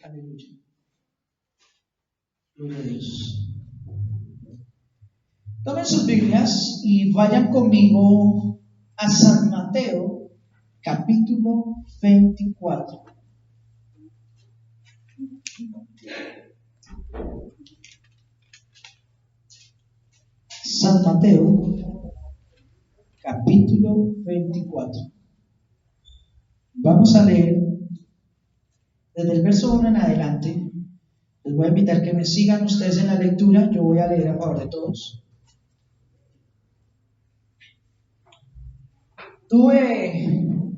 Aleluya. Gloria a Dios. Tomen sus Biblias y vayan conmigo a San Mateo, capítulo 24. San Mateo, capítulo 24. Vamos a leer desde el verso 1 en adelante. Les voy a invitar que me sigan ustedes en la lectura. Yo voy a leer a favor de todos. Tuve,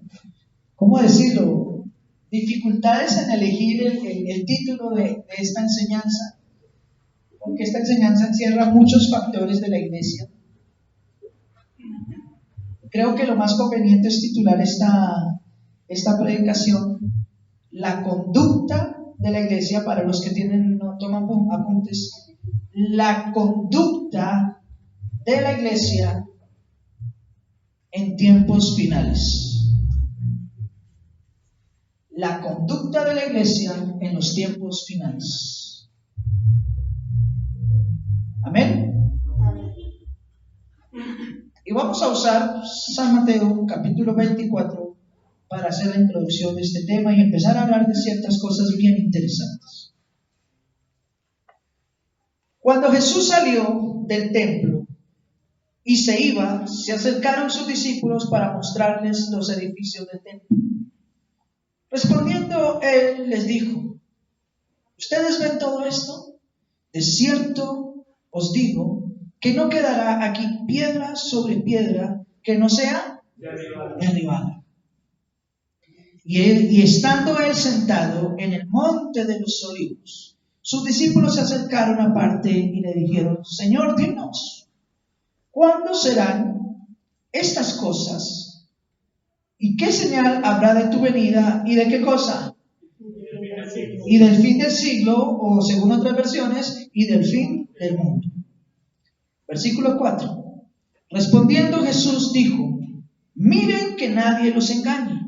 ¿cómo decirlo?, dificultades en elegir el título de esta enseñanza, porque esta enseñanza encierra muchos factores de la iglesia. Creo que lo más conveniente es titular esta predicación La conducta de la iglesia. Para los que no toman apuntes, la conducta de la iglesia en tiempos finales. La conducta de la iglesia en los tiempos finales. Amén. Y vamos a usar San Mateo capítulo 24 para hacer la introducción de este tema y empezar a hablar de ciertas cosas bien interesantes. Cuando Jesús salió del templo y se iba, se acercaron sus discípulos para mostrarles los edificios del templo. Respondiendo él les dijo: ¿ustedes ven todo esto? De cierto os digo que no quedará aquí piedra sobre piedra que no sea derribada. Y estando él sentado en el monte de los Olivos, sus discípulos se acercaron aparte y le dijeron: Señor, dinos, ¿cuándo serán estas cosas? ¿Y qué señal habrá de tu venida y de qué cosa? Y del fin del siglo, o según otras versiones, y del fin del mundo. Versículo 4. Respondiendo Jesús dijo: miren que nadie los engañe,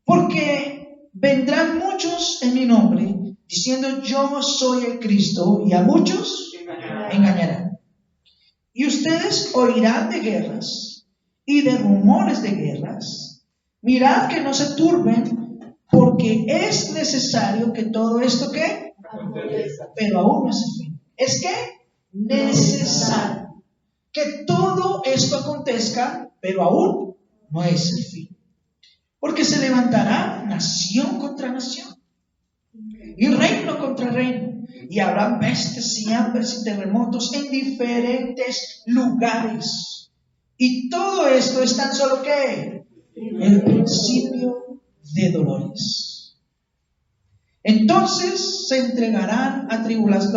porque vendrán muchos en mi nombre, diciendo yo soy el Cristo, y a muchos engañarán. Y ustedes oirán de guerras y de rumores de guerras. Mirad que no se turben, porque es necesario que todo esto ¿qué? Pero aún no es el fin. ¿Es qué? Necesario que todo esto acontezca, pero aún no es el fin. Porque se levantará nación contra nación y reino contra reino, y habrá pestes y hambres y terremotos en diferentes lugares. Y todo esto es tan solo ¿qué? El principio de dolores. Entonces los entregarán a tribulación,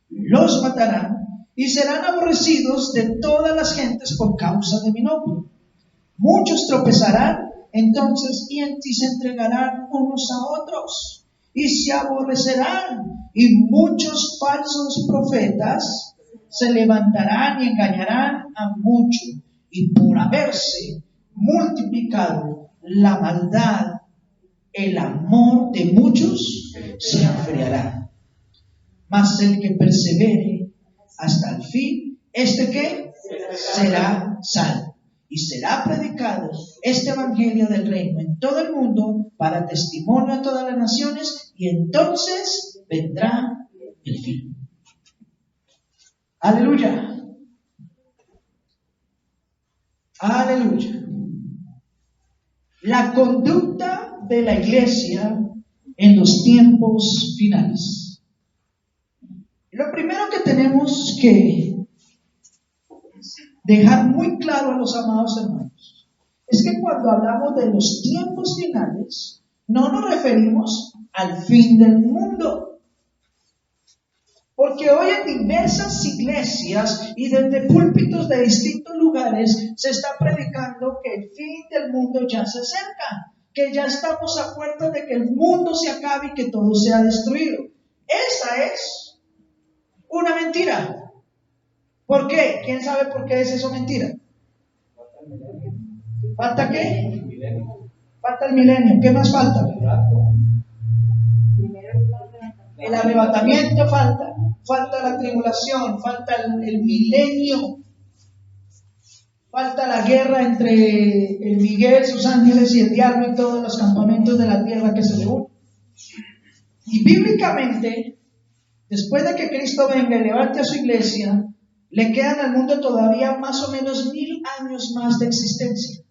los matarán y serán aborrecidos de todas las gentes por causa de mi nombre. Muchos tropezarán entonces y se entregarán unos a otros y se aborrecerán, y muchos falsos profetas se levantarán y engañarán a muchos, y por haberse multiplicado la maldad, el amor de muchos se enfriará. Mas el que persevere hasta el fin, ¿este qué? Será salvo. Y será predicado este evangelio del reino en todo el mundo para testimonio a todas las naciones, y entonces vendrá el fin. Aleluya. Aleluya. La conducta de la iglesia en los tiempos finales. Lo primero que tenemos que dejar muy claro a los amados hermanos es que cuando hablamos de los tiempos finales, no nos referimos al fin del mundo. Porque hoy en diversas iglesias y desde púlpitos de distintos lugares se está predicando que el fin del mundo ya se acerca, que ya estamos a puertas de que el mundo se acabe y que todo sea destruido. Esa es una mentira. ¿Por qué? ¿Quién sabe por qué es eso mentira? ¿Falta qué? Falta el milenio. ¿Qué más falta? El arrebatamiento falta. Falta la tribulación. Falta el milenio. Falta la guerra entre el Miguel, sus ángeles y el diablo y todos los campamentos de la tierra que se le unen. Y bíblicamente, después de que Cristo venga y levante a su iglesia, le quedan al mundo todavía más o menos 1000 años más de existencia.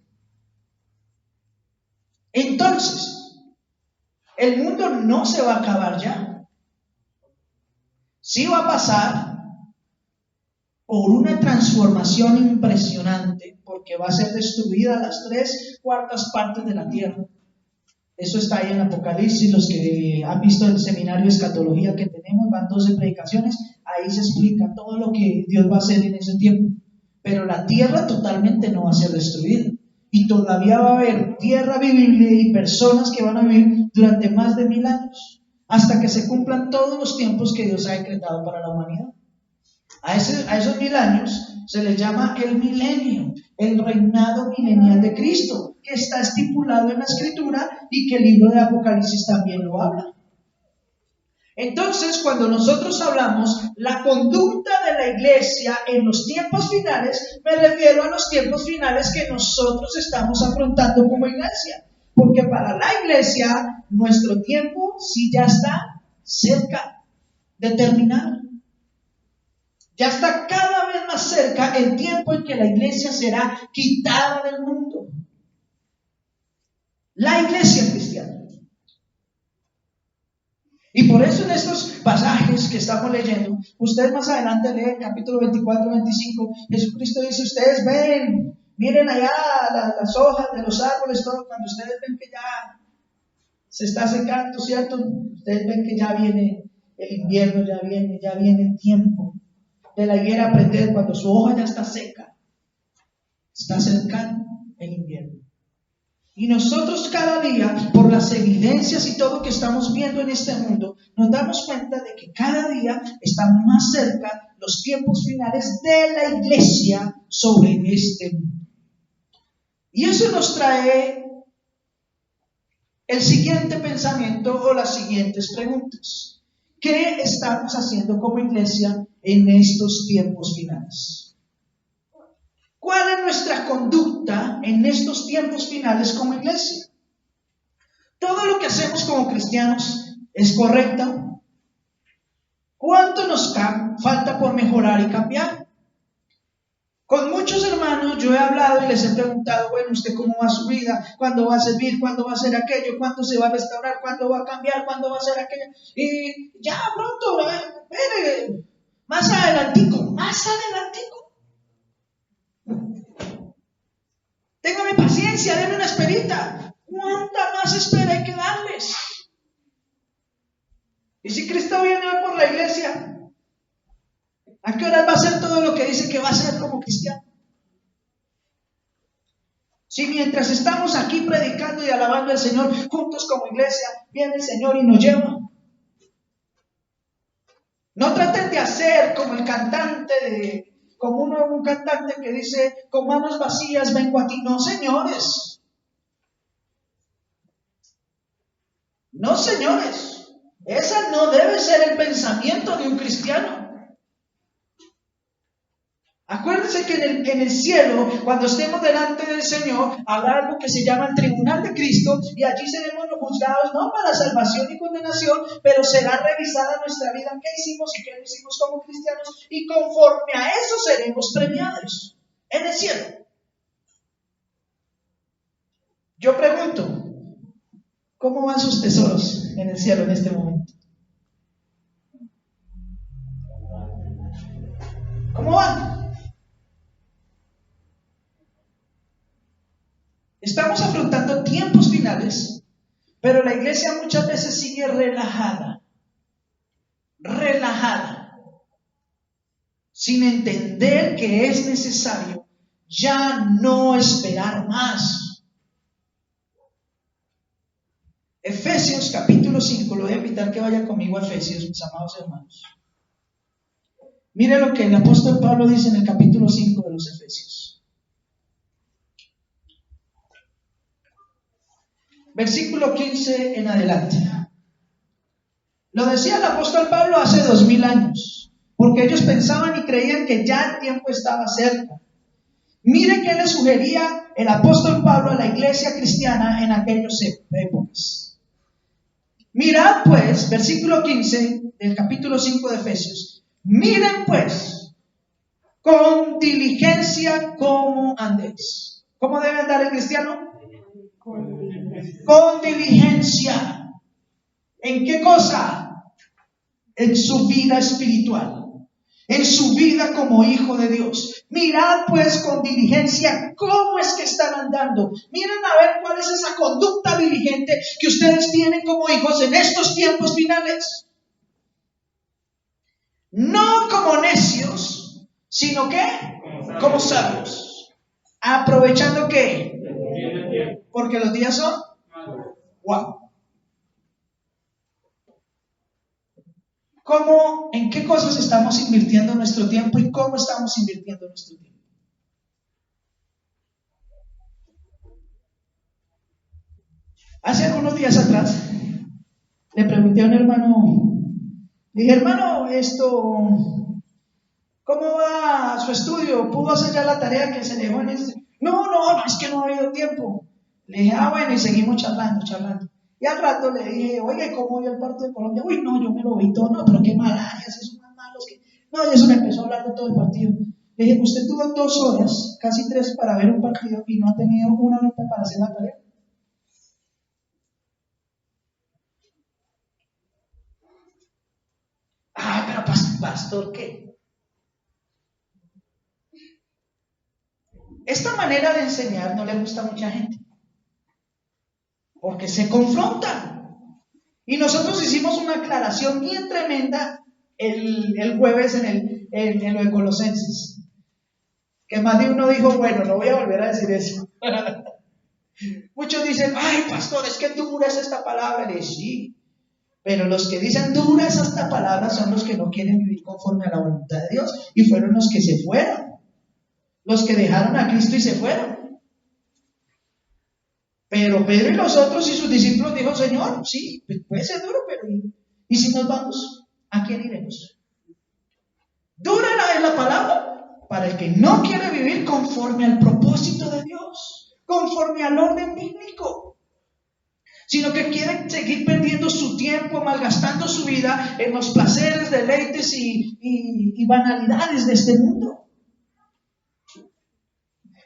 Entonces, el mundo no se va a acabar ya. Sí va a pasar por una transformación impresionante, porque va a ser destruida las 3/4 partes de la tierra. Eso está ahí en Apocalipsis. Los que han visto el seminario de escatología que tenemos, van 12 predicaciones, ahí se explica todo lo que Dios va a hacer en ese tiempo. Pero la tierra totalmente no va a ser destruida, y todavía va a haber tierra vivible y personas que van a vivir durante más de 1000 años, hasta que se cumplan todos los tiempos que Dios ha decretado para la humanidad. A esos 1000 años se les llama el milenio, el reinado milenial de Cristo, que está estipulado en la Escritura y que el libro de Apocalipsis también lo habla. Entonces, cuando nosotros hablamos la conducta de la iglesia en los tiempos finales, me refiero a los tiempos finales que nosotros estamos afrontando como iglesia. Porque para la iglesia, nuestro tiempo sí ya está cerca de terminar. Ya está cada vez más cerca el tiempo en que la iglesia será quitada del mundo. La iglesia cristiana. Y por eso en estos pasajes que estamos leyendo, ustedes más adelante leen capítulo 24, 25, Jesucristo dice: ustedes ven, miren allá las hojas de los árboles, todo, cuando ustedes ven que ya se está secando, ¿cierto? Ustedes ven que ya viene el invierno, ya viene el tiempo de la higuera aprender, cuando su hoja ya está seca, está cercano el invierno. Y nosotros cada día, por las evidencias y todo que estamos viendo en este mundo, nos damos cuenta de que cada día están más cerca los tiempos finales de la iglesia sobre este mundo. Y eso nos trae el siguiente pensamiento o las siguientes preguntas. ¿Qué estamos haciendo como iglesia en estos tiempos finales? ¿Cuál es nuestra conducta en estos tiempos finales como iglesia? ¿Todo lo que hacemos como cristianos es correcto? ¿Cuánto nos falta por mejorar y cambiar? Con muchos hermanos yo he hablado y les he preguntado: bueno, ¿usted cómo va su vida? ¿Cuándo va a servir? ¿Cuándo va a hacer aquello? ¿Cuándo se va a restaurar? ¿Cuándo va a cambiar? ¿Cuándo va a hacer aquello? Y ya pronto, espere, más adelantico. Téngame paciencia, denme una esperita. ¿Cuánta más espera hay que darles? Y si Cristo viene por la iglesia, ¿a qué hora va a hacer todo lo que dice que va a hacer como cristiano? Si mientras estamos aquí predicando y alabando al Señor juntos como iglesia, viene el Señor y nos lleva. No traten de hacer como el cantante, como un cantante que dice: con manos vacías vengo a ti. No, señores. No, señores. Esa no debe ser el pensamiento de un cristiano. Acuérdense que en el cielo, cuando estemos delante del Señor, habrá algo que se llama el tribunal de Cristo, y allí seremos los juzgados no para salvación y condenación, pero será revisada nuestra vida, qué hicimos y qué no hicimos como cristianos, y conforme a eso seremos premiados en el cielo. Yo pregunto: ¿cómo van sus tesoros en el cielo en este momento? ¿Cómo van? Estamos afrontando tiempos finales, pero la iglesia muchas veces sigue relajada, sin entender que es necesario ya no esperar más. Efesios capítulo 5, lo voy a invitar que vaya conmigo a Efesios, mis amados hermanos. Mire lo que el apóstol Pablo dice en el capítulo 5 de los Efesios. versículo 15 en adelante. Lo decía el apóstol Pablo hace 2000 años, porque ellos pensaban y creían que ya el tiempo estaba cerca. Mire qué le sugería el apóstol Pablo a la iglesia cristiana en aquellas épocas. Mirad pues, versículo 15 del capítulo 5 de Efesios. Miren pues, con diligencia cómo andéis. ¿Cómo debe andar el cristiano? Con diligencia. ¿En qué cosa? En su vida espiritual, en su vida como hijo de Dios. Mirad pues con diligencia cómo es que están andando. Miren a ver cuál es esa conducta diligente que ustedes tienen como hijos en estos tiempos finales. No como necios, sino que como sabios. Aprovechando que, porque los días son wow. ¿Cómo, en qué cosas estamos invirtiendo nuestro tiempo y cómo estamos invirtiendo nuestro tiempo? Hace algunos días atrás le pregunté a un hermano, dije, hermano, ¿cómo va su estudio? ¿Pudo hacer ya la tarea que se le dejó en este? No, es que no ha habido tiempo. Le dije, bueno, y seguimos charlando. Y al rato le dije, oye, ¿cómo vio el partido de Colombia? Uy, no, yo me lo vi todo, no, pero qué malaria, esos son más malos que... No, y eso me empezó a hablar de todo el partido. Le dije, usted tuvo 2 horas, casi 3 para ver un partido y no ha tenido 1 horita para hacer la tarea. Pero pastor, ¿qué? Esta manera de enseñar no le gusta a mucha gente, porque se confrontan. Y nosotros hicimos una aclaración bien tremenda el jueves en lo de Colosenses. Que más de uno dijo, bueno, no voy a volver a decir eso. Muchos dicen, ay, pastor, es que dura es esta palabra. Le dije, sí, pero los que dicen dura es esta palabra son los que no quieren vivir conforme a la voluntad de Dios y fueron los que se fueron. Los que dejaron a Cristo y se fueron. Pero Pedro y los otros y sus discípulos dijo, Señor, sí, puede ser duro, pero ¿y si nos vamos? ¿A quién iremos? Dura es la palabra para el que no quiere vivir conforme al propósito de Dios, conforme al orden bíblico, sino que quiere seguir perdiendo su tiempo, malgastando su vida en los placeres, deleites y banalidades de este mundo.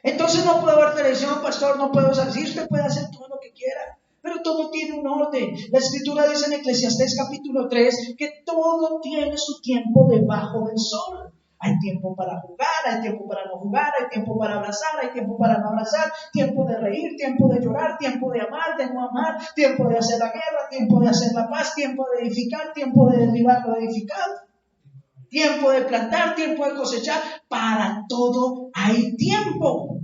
Entonces no puedo ver televisión, pastor, no puedo salir. Usted puede hacer todo lo que quiera, pero todo tiene un orden. La Escritura dice en Eclesiastés capítulo 3 que todo tiene su tiempo debajo del sol. Hay tiempo para jugar, hay tiempo para no jugar, hay tiempo para abrazar, hay tiempo para no abrazar, tiempo de reír, tiempo de llorar, tiempo de amar, de no amar, tiempo de hacer la guerra, tiempo de hacer la paz, tiempo de edificar, tiempo de derribar lo edificado. Tiempo de plantar, tiempo de cosechar, para todo hay tiempo.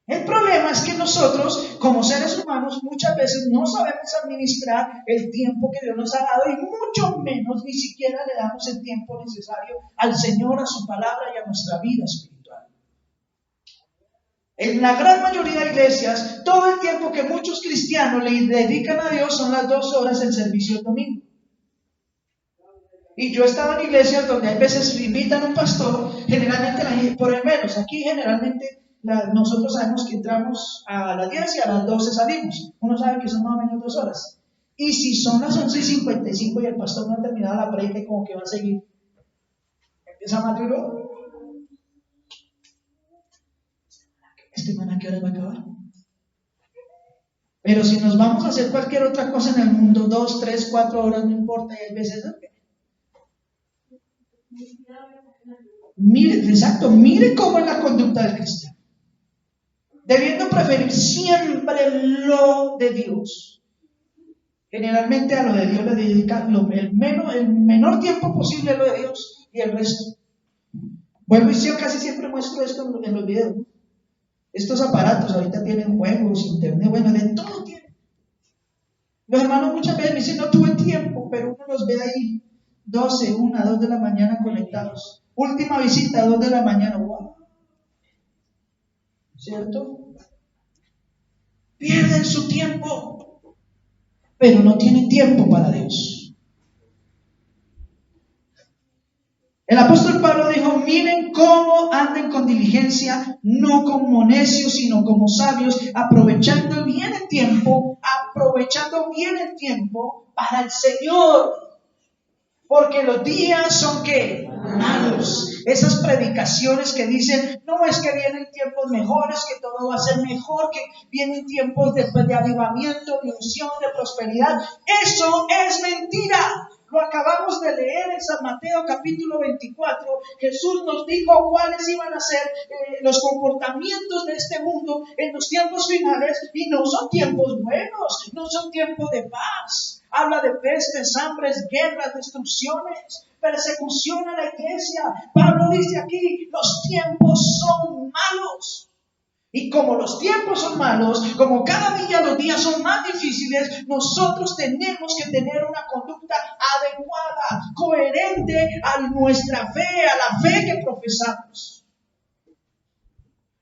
El problema es que nosotros, como seres humanos, muchas veces no sabemos administrar el tiempo que Dios nos ha dado y mucho menos ni siquiera le damos el tiempo necesario al Señor, a su palabra y a nuestra vida espiritual. En la gran mayoría de iglesias, todo el tiempo que muchos cristianos le dedican a Dios son las 2 horas del servicio del domingo. Y yo estaba en iglesias donde hay veces invitan a un pastor, generalmente, por lo menos aquí generalmente nosotros sabemos que entramos a las 10 y a las 12 salimos. Uno sabe que son más o menos 2 horas. Y si son las 11:55 y el pastor no ha terminado la predica y como que va a seguir, empieza a madrugar. ¿Este man a qué hora va a acabar? Pero si nos vamos a hacer cualquier otra cosa en el mundo, 2, 3, 4 horas, no importa, y hay veces ¿no? Mire cómo es la conducta del cristiano. Debiendo preferir siempre lo de Dios. Generalmente a lo de Dios le dedican el menor tiempo posible a lo de Dios y el resto. Bueno, y yo casi siempre muestro esto en los videos. Estos aparatos ahorita tienen juegos, internet, bueno, de todo tienen. Los hermanos muchas veces me dicen, no tuve tiempo, pero uno los ve ahí 12, 1, 2 de la mañana conectados. Última visita, 2 de la mañana, wow. ¿Cierto? Pierden su tiempo, pero no tienen tiempo para Dios. El apóstol Pablo dijo, miren cómo anden con diligencia, no como necios, sino como sabios, aprovechando bien el tiempo para el Señor. Porque los días son ¿qué? Malos. Esas predicaciones que dicen, no, es que vienen tiempos mejores, que todo va a ser mejor, que vienen tiempos de avivamiento, de unción, de prosperidad. Eso es mentira. Lo acabamos de leer en San Mateo capítulo 24. Jesús nos dijo cuáles iban a ser los comportamientos de este mundo en los tiempos finales, y no son tiempos buenos, no son tiempos de paz. Habla de pestes, hambres, guerras, destrucciones, persecución a la iglesia. Pablo dice aquí, los tiempos son malos. Y como los tiempos son malos, como cada día los días son más difíciles, nosotros tenemos que tener una conducta adecuada, coherente a nuestra fe, a la fe que profesamos.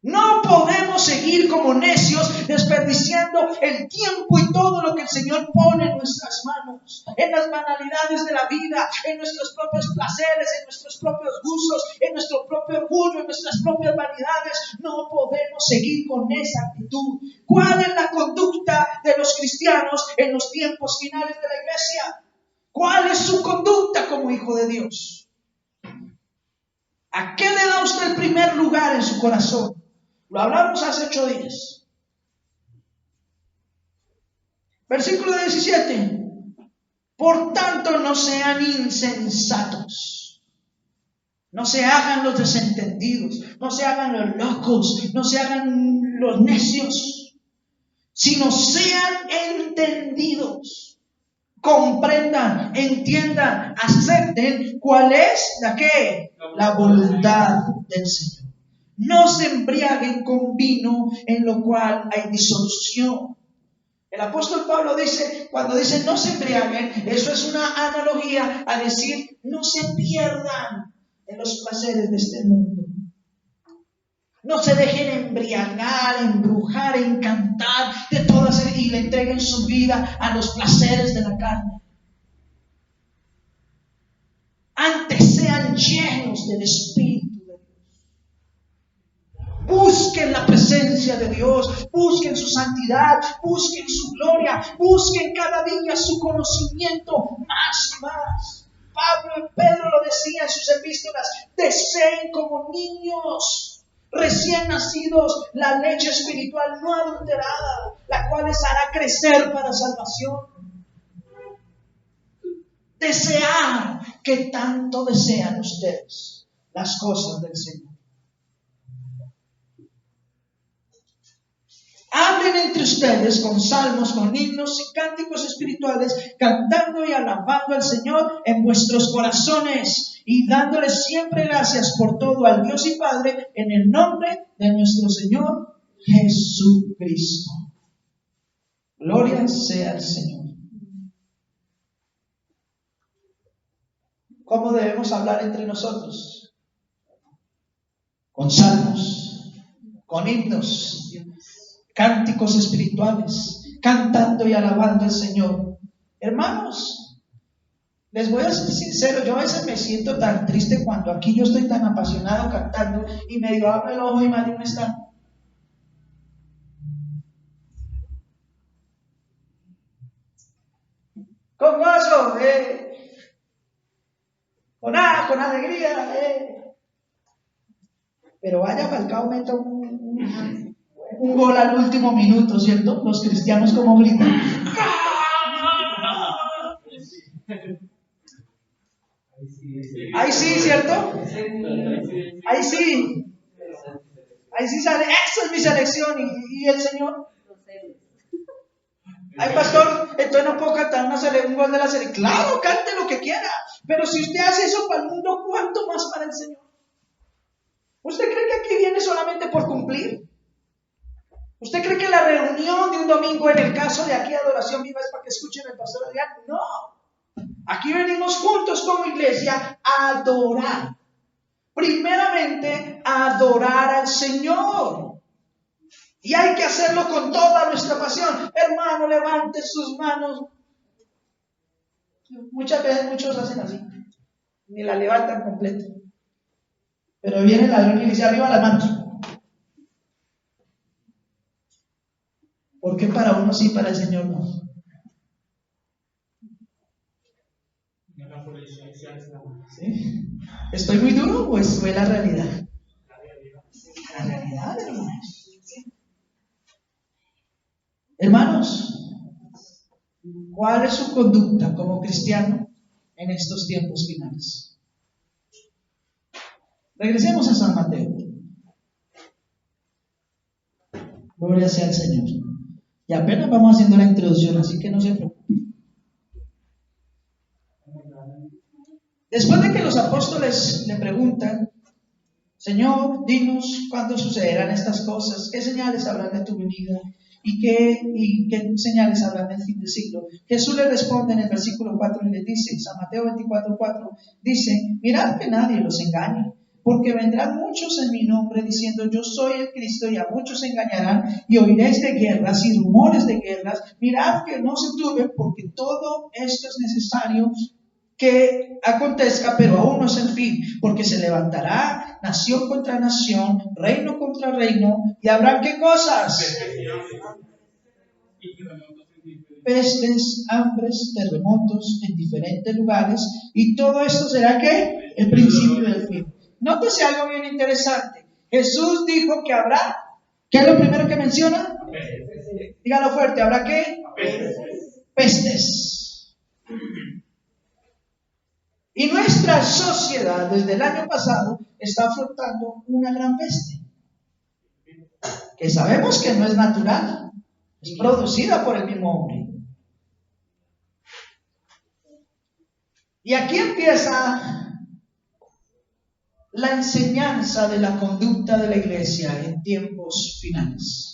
No podemos seguir como necios desperdiciando el tiempo y todo lo que el Señor pone en nuestras manos, en las banalidades de la vida, en nuestros propios placeres, en nuestros propios gustos, en nuestro propio orgullo, en nuestras propias vanidades. No podemos seguir con esa actitud. ¿Cuál es la conducta de los cristianos en los tiempos finales de la iglesia? ¿Cuál es su conducta como hijo de Dios? ¿A qué le da usted el primer lugar en su corazón? Lo hablamos hace 8 días. Versículo 17. Por tanto, no sean insensatos. No se hagan los desentendidos. No se hagan los locos. No se hagan los necios. Sino sean entendidos. Comprendan, entiendan, acepten cuál es la voluntad del Señor. No se embriaguen con vino en lo cual hay disolución. El apóstol Pablo dice, cuando dice no se embriaguen, eso es una analogía a decir no se pierdan en los placeres de este mundo. No se dejen embriagar, embrujar, encantar de todas y le entreguen su vida a los placeres de la carne. Antes sean llenos del Espíritu. Busquen la presencia de Dios, busquen su santidad, busquen su gloria, busquen cada día su conocimiento más y más. Pedro lo decía en sus epístolas, deseen como niños recién nacidos la leche espiritual no adulterada, la cual les hará crecer para salvación. Desear, que tanto desean ustedes las cosas del Señor. Hablen entre ustedes con salmos, con himnos y cánticos espirituales, cantando y alabando al Señor en vuestros corazones y dándole siempre gracias por todo al Dios y Padre en el nombre de nuestro Señor Jesucristo. Gloria sea al Señor. ¿Cómo debemos hablar entre nosotros? Con salmos, con himnos, cánticos espirituales, cantando y alabando al Señor. Hermanos, les voy a ser sincero, yo a veces me siento tan triste cuando aquí yo estoy tan apasionado cantando y medio abro el ojo y más de uno está. Con gozo, con alegría, Pero vaya, Falcao mete un gol al último minuto, ¿cierto? Los cristianos como gritan. Ahí sí, ¿cierto? Ahí sí. Ahí sí sale, esa es mi selección. ¿Y el Señor? Ay, pastor, entonces no puedo cantar un gol de la selección. Claro, cante lo que quiera. Pero si usted hace eso para el mundo, ¿cuánto más para el Señor? ¿Usted cree que aquí viene solamente por cumplir? ¿Usted cree que la reunión de un domingo, en el caso de aquí Adoración Viva, es para que escuchen al pastor Adrián? No. Aquí venimos juntos como iglesia a adorar. Primeramente, a adorar al Señor. Y hay que hacerlo con toda nuestra pasión. Hermano, levante sus manos. Muchas veces muchos hacen así. Ni la levantan completa. Pero viene el ladrón y dice, arriba las manos. ¿Por qué para uno sí, para el Señor no? ¿Sí? ¿Estoy muy duro o es la realidad? La realidad, hermanos. Hermanos, ¿cuál es su conducta como cristiano en estos tiempos finales? Regresemos a San Mateo. Gloria sea al Señor. Y apenas vamos haciendo la introducción, así que no se preocupen. Después de que los apóstoles le preguntan, Señor, dinos cuándo sucederán estas cosas, qué señales habrán de tu venida y qué señales habrán del fin del siglo. Jesús le responde en el versículo 4 y le dice, San Mateo 24:4, dice, mirad que nadie los engañe, porque vendrán muchos en mi nombre diciendo yo soy el Cristo y a muchos engañarán y oiréis de guerras y rumores de guerras. Mirad que no se turben porque todo esto es necesario que acontezca, pero aún no es el fin, porque se levantará nación contra nación, reino contra reino, y habrá ¿qué cosas? Pestes, hambres, terremotos en diferentes lugares, y todo esto será ¿qué? El principio del fin. Nótese algo bien interesante. Jesús dijo que habrá, ¿qué es lo primero que menciona? Dígalo fuerte, ¿habrá qué? Pestes. Y nuestra sociedad desde el año pasado está afrontando una gran peste, que sabemos que no es natural, es producida por el mismo hombre. Y aquí empieza la enseñanza de la conducta de la iglesia en tiempos finales.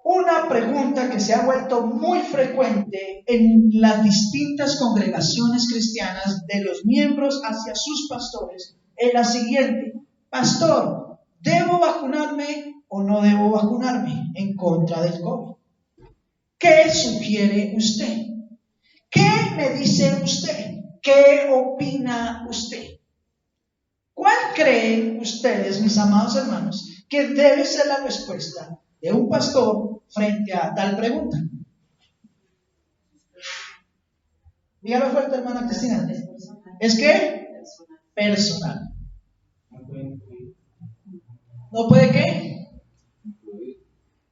Una pregunta que se ha vuelto muy frecuente en las distintas congregaciones cristianas de los miembros hacia sus pastores es la siguiente: pastor, ¿debo vacunarme o no debo vacunarme en contra del COVID? ¿Qué sugiere usted? ¿Qué me dice usted? ¿Qué opina usted? ¿Cuál creen ustedes, mis amados hermanos, que debe ser la respuesta de un pastor frente a tal pregunta? Dígalo fuerte, hermana Cristina. ¿Es qué? Personal. ¿No puede qué?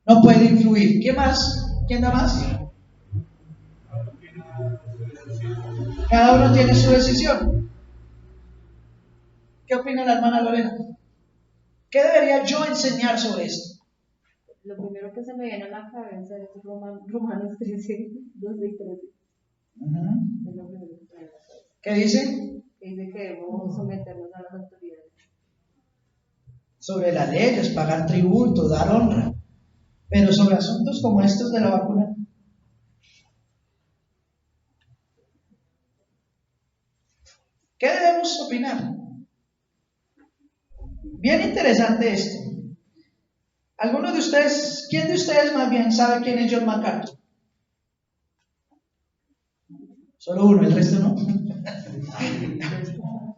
No puede influir. ¿Qué más? ¿Quién da más? Cada uno tiene su decisión. ¿Qué opina la hermana Lorena? ¿Qué debería yo enseñar sobre esto? Lo primero que se me viene a la cabeza es Romanos 13, 12 y 13. ¿Qué dice? Que dice que debemos someternos a las autoridades. Sobre las leyes, pagar tributo, dar honra. Pero sobre asuntos como estos de la vacuna, ¿qué debemos opinar? Bien interesante esto. ¿Alguno de ustedes, quién de ustedes más bien sabe quién es John MacArthur? Solo uno, el resto no.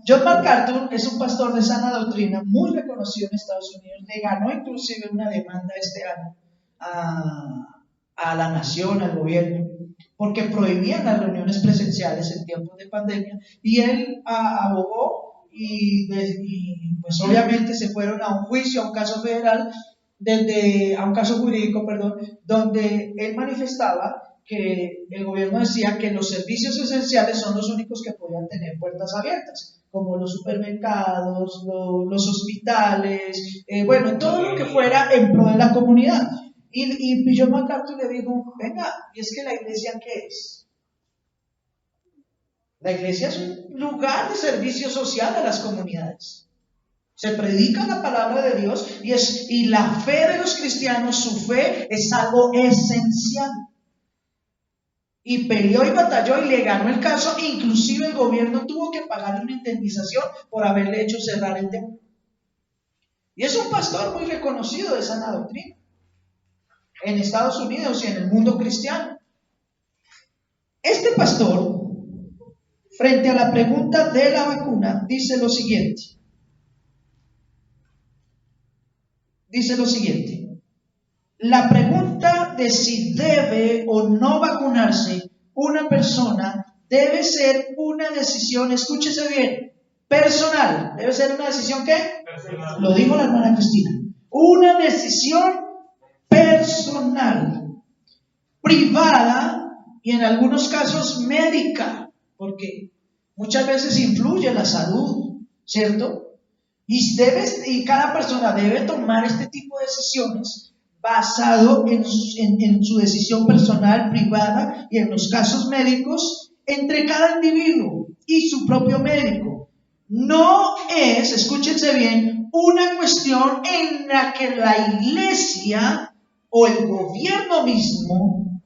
John MacArthur es un pastor de sana doctrina muy reconocido en Estados Unidos. Le ganó inclusive una demanda este año a la nación, al gobierno, porque prohibían las reuniones presenciales en tiempos de pandemia, y él abogó y pues obviamente se fueron a un juicio, a un caso federal, a un caso jurídico, donde él manifestaba que el gobierno decía que los servicios esenciales son los únicos que podían tener puertas abiertas, como los supermercados, los hospitales, bueno, todo lo que fuera en pro de la comunidad. Y John MacArthur le dijo, venga, ¿y es que la iglesia qué es? La iglesia es un lugar de servicio social a las comunidades. Se predica la palabra de Dios y la fe de los cristianos, su fe es algo esencial. Y peleó y batalló y le ganó el caso. Inclusive el gobierno tuvo que pagarle una indemnización por haberle hecho cerrar el templo. Y es un pastor muy reconocido de sana doctrina en Estados Unidos y en el mundo cristiano. Este pastor, frente a la pregunta de la vacuna, dice lo siguiente. La pregunta de si debe o no vacunarse una persona debe ser una decisión, escúchese bien, personal. ¿Debe ser una decisión qué? Personal. Lo dijo la hermana Cristina. Una decisión personal, privada y en algunos casos médica, porque muchas veces influye la salud, ¿cierto? Y cada persona debe tomar este tipo de decisiones basado en su decisión personal, privada y en los casos médicos entre cada individuo y su propio médico. No es, escúchense bien, una cuestión en la que la iglesia o el gobierno mismo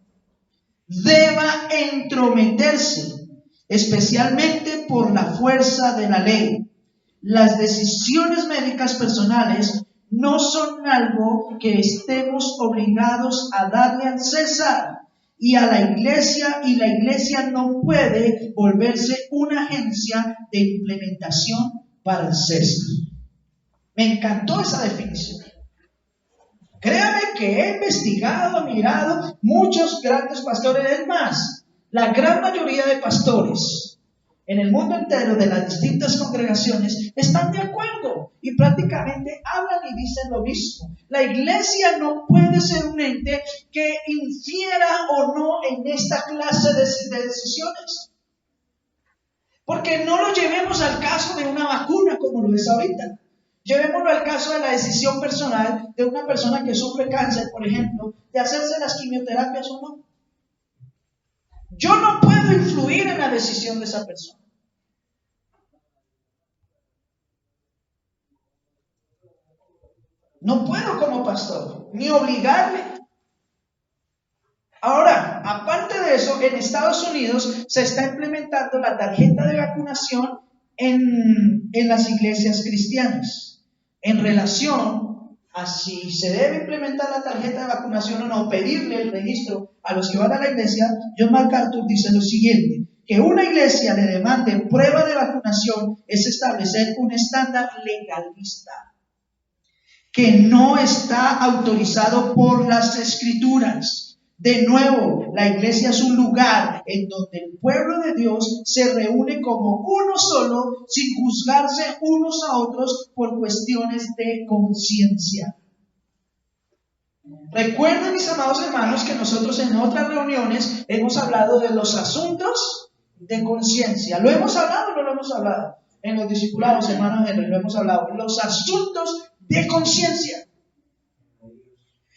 deba entrometerse, especialmente por la fuerza de la ley. Las decisiones médicas personales no son algo que estemos obligados a darle al César y a la iglesia, y la iglesia no puede volverse una agencia de implementación para el César. Me encantó esa definición. Créame que he investigado, mirado muchos grandes pastores. Es más, la gran mayoría de pastores en el mundo entero de las distintas congregaciones están de acuerdo y prácticamente hablan y dicen lo mismo. La iglesia no puede ser un ente que infiera o no en esta clase de decisiones. Porque no lo llevemos al caso de una vacuna como lo es ahorita. Llevémoslo al caso de la decisión personal de una persona que sufre cáncer, por ejemplo, de hacerse las quimioterapias o no. Yo no puedo influir en la decisión de esa persona. No puedo como pastor, ni obligarle. Ahora, aparte de eso, en Estados Unidos se está implementando la tarjeta de vacunación en las iglesias cristianas. En relación a si se debe implementar la tarjeta de vacunación o no, pedirle el registro a los que van a la iglesia, John MacArthur dice lo siguiente: que una iglesia le demande prueba de vacunación es establecer un estándar legalista que no está autorizado por las Escrituras. De nuevo, la iglesia es un lugar en donde el pueblo de Dios se reúne como uno solo, sin juzgarse unos a otros por cuestiones de conciencia. Recuerden, mis amados hermanos, que nosotros en otras reuniones hemos hablado de los asuntos de conciencia. ¿Lo hemos hablado o no lo hemos hablado? En los discipulados, hermanos, lo hemos hablado. Los asuntos de conciencia.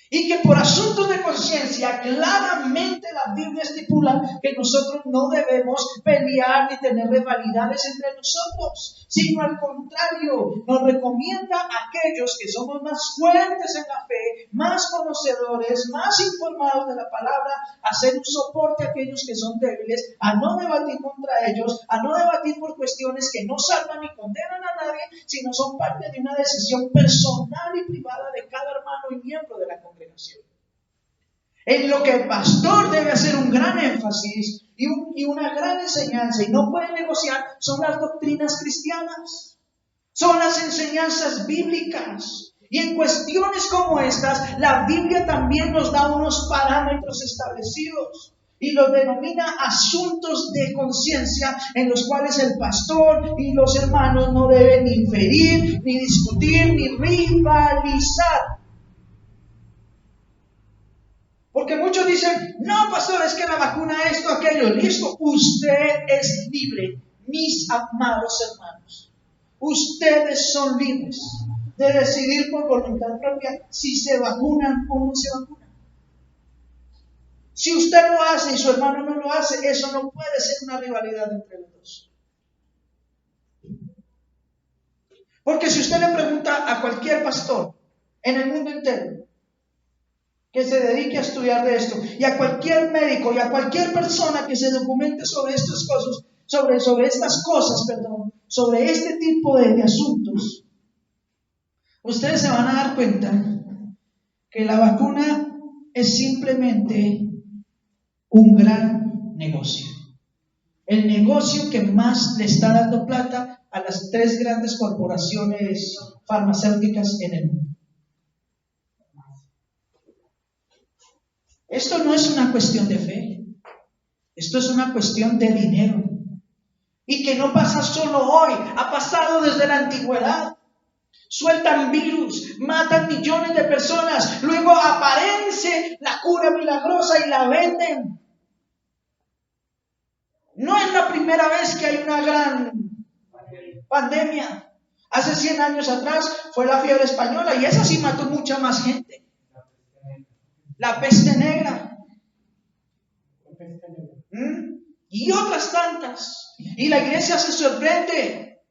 Y que por asuntos de conciencia, claramente la Biblia estipula que nosotros no debemos pelear ni tener rivalidades entre nosotros, sino al contrario, nos recomienda a aquellos que somos más fuertes en la fe, más conocedores, más informados de la palabra, hacer un soporte a aquellos que son débiles, a no debatir contra ellos, a no debatir por cuestiones que no salvan ni condenan a nadie, sino son parte de una decisión personal y privada de cada hermano y miembro de la congregación. En lo que el pastor debe hacer un gran énfasis y una gran enseñanza y no puede negociar son las doctrinas cristianas, son las enseñanzas bíblicas. Y en cuestiones como estas, la Biblia también nos da unos parámetros establecidos y los denomina asuntos de conciencia, en los cuales el pastor y los hermanos no deben ni inferir, ni discutir, ni rivalizar. Porque muchos dicen: no, pastor, es que la vacuna esto, aquello. Listo, usted es libre, mis amados hermanos. Ustedes son libres de decidir por voluntad propia si se vacunan o no se vacunan. Si usted lo hace y su hermano no lo hace, eso no puede ser una rivalidad entre los dos. Porque si usted le pregunta a cualquier pastor en el mundo entero que se dedique a estudiar de esto, y a cualquier médico y a cualquier persona que se documente sobre estas cosas, sobre este tipo de asuntos, ustedes se van a dar cuenta que la vacuna es simplemente un gran negocio. El negocio que más le está dando plata a las 3 grandes corporaciones farmacéuticas en el mundo. Esto no es una cuestión de fe, esto es una cuestión de dinero. Y que no pasa solo hoy, ha pasado desde la antigüedad. Sueltan virus, matan millones de personas, luego aparece la cura milagrosa y la venden. No es la primera vez que hay una gran pandemia. Hace 100 años atrás fue la fiebre española y esa sí mató mucha más gente. La peste negra. Y otras tantas. Y la iglesia se sorprende.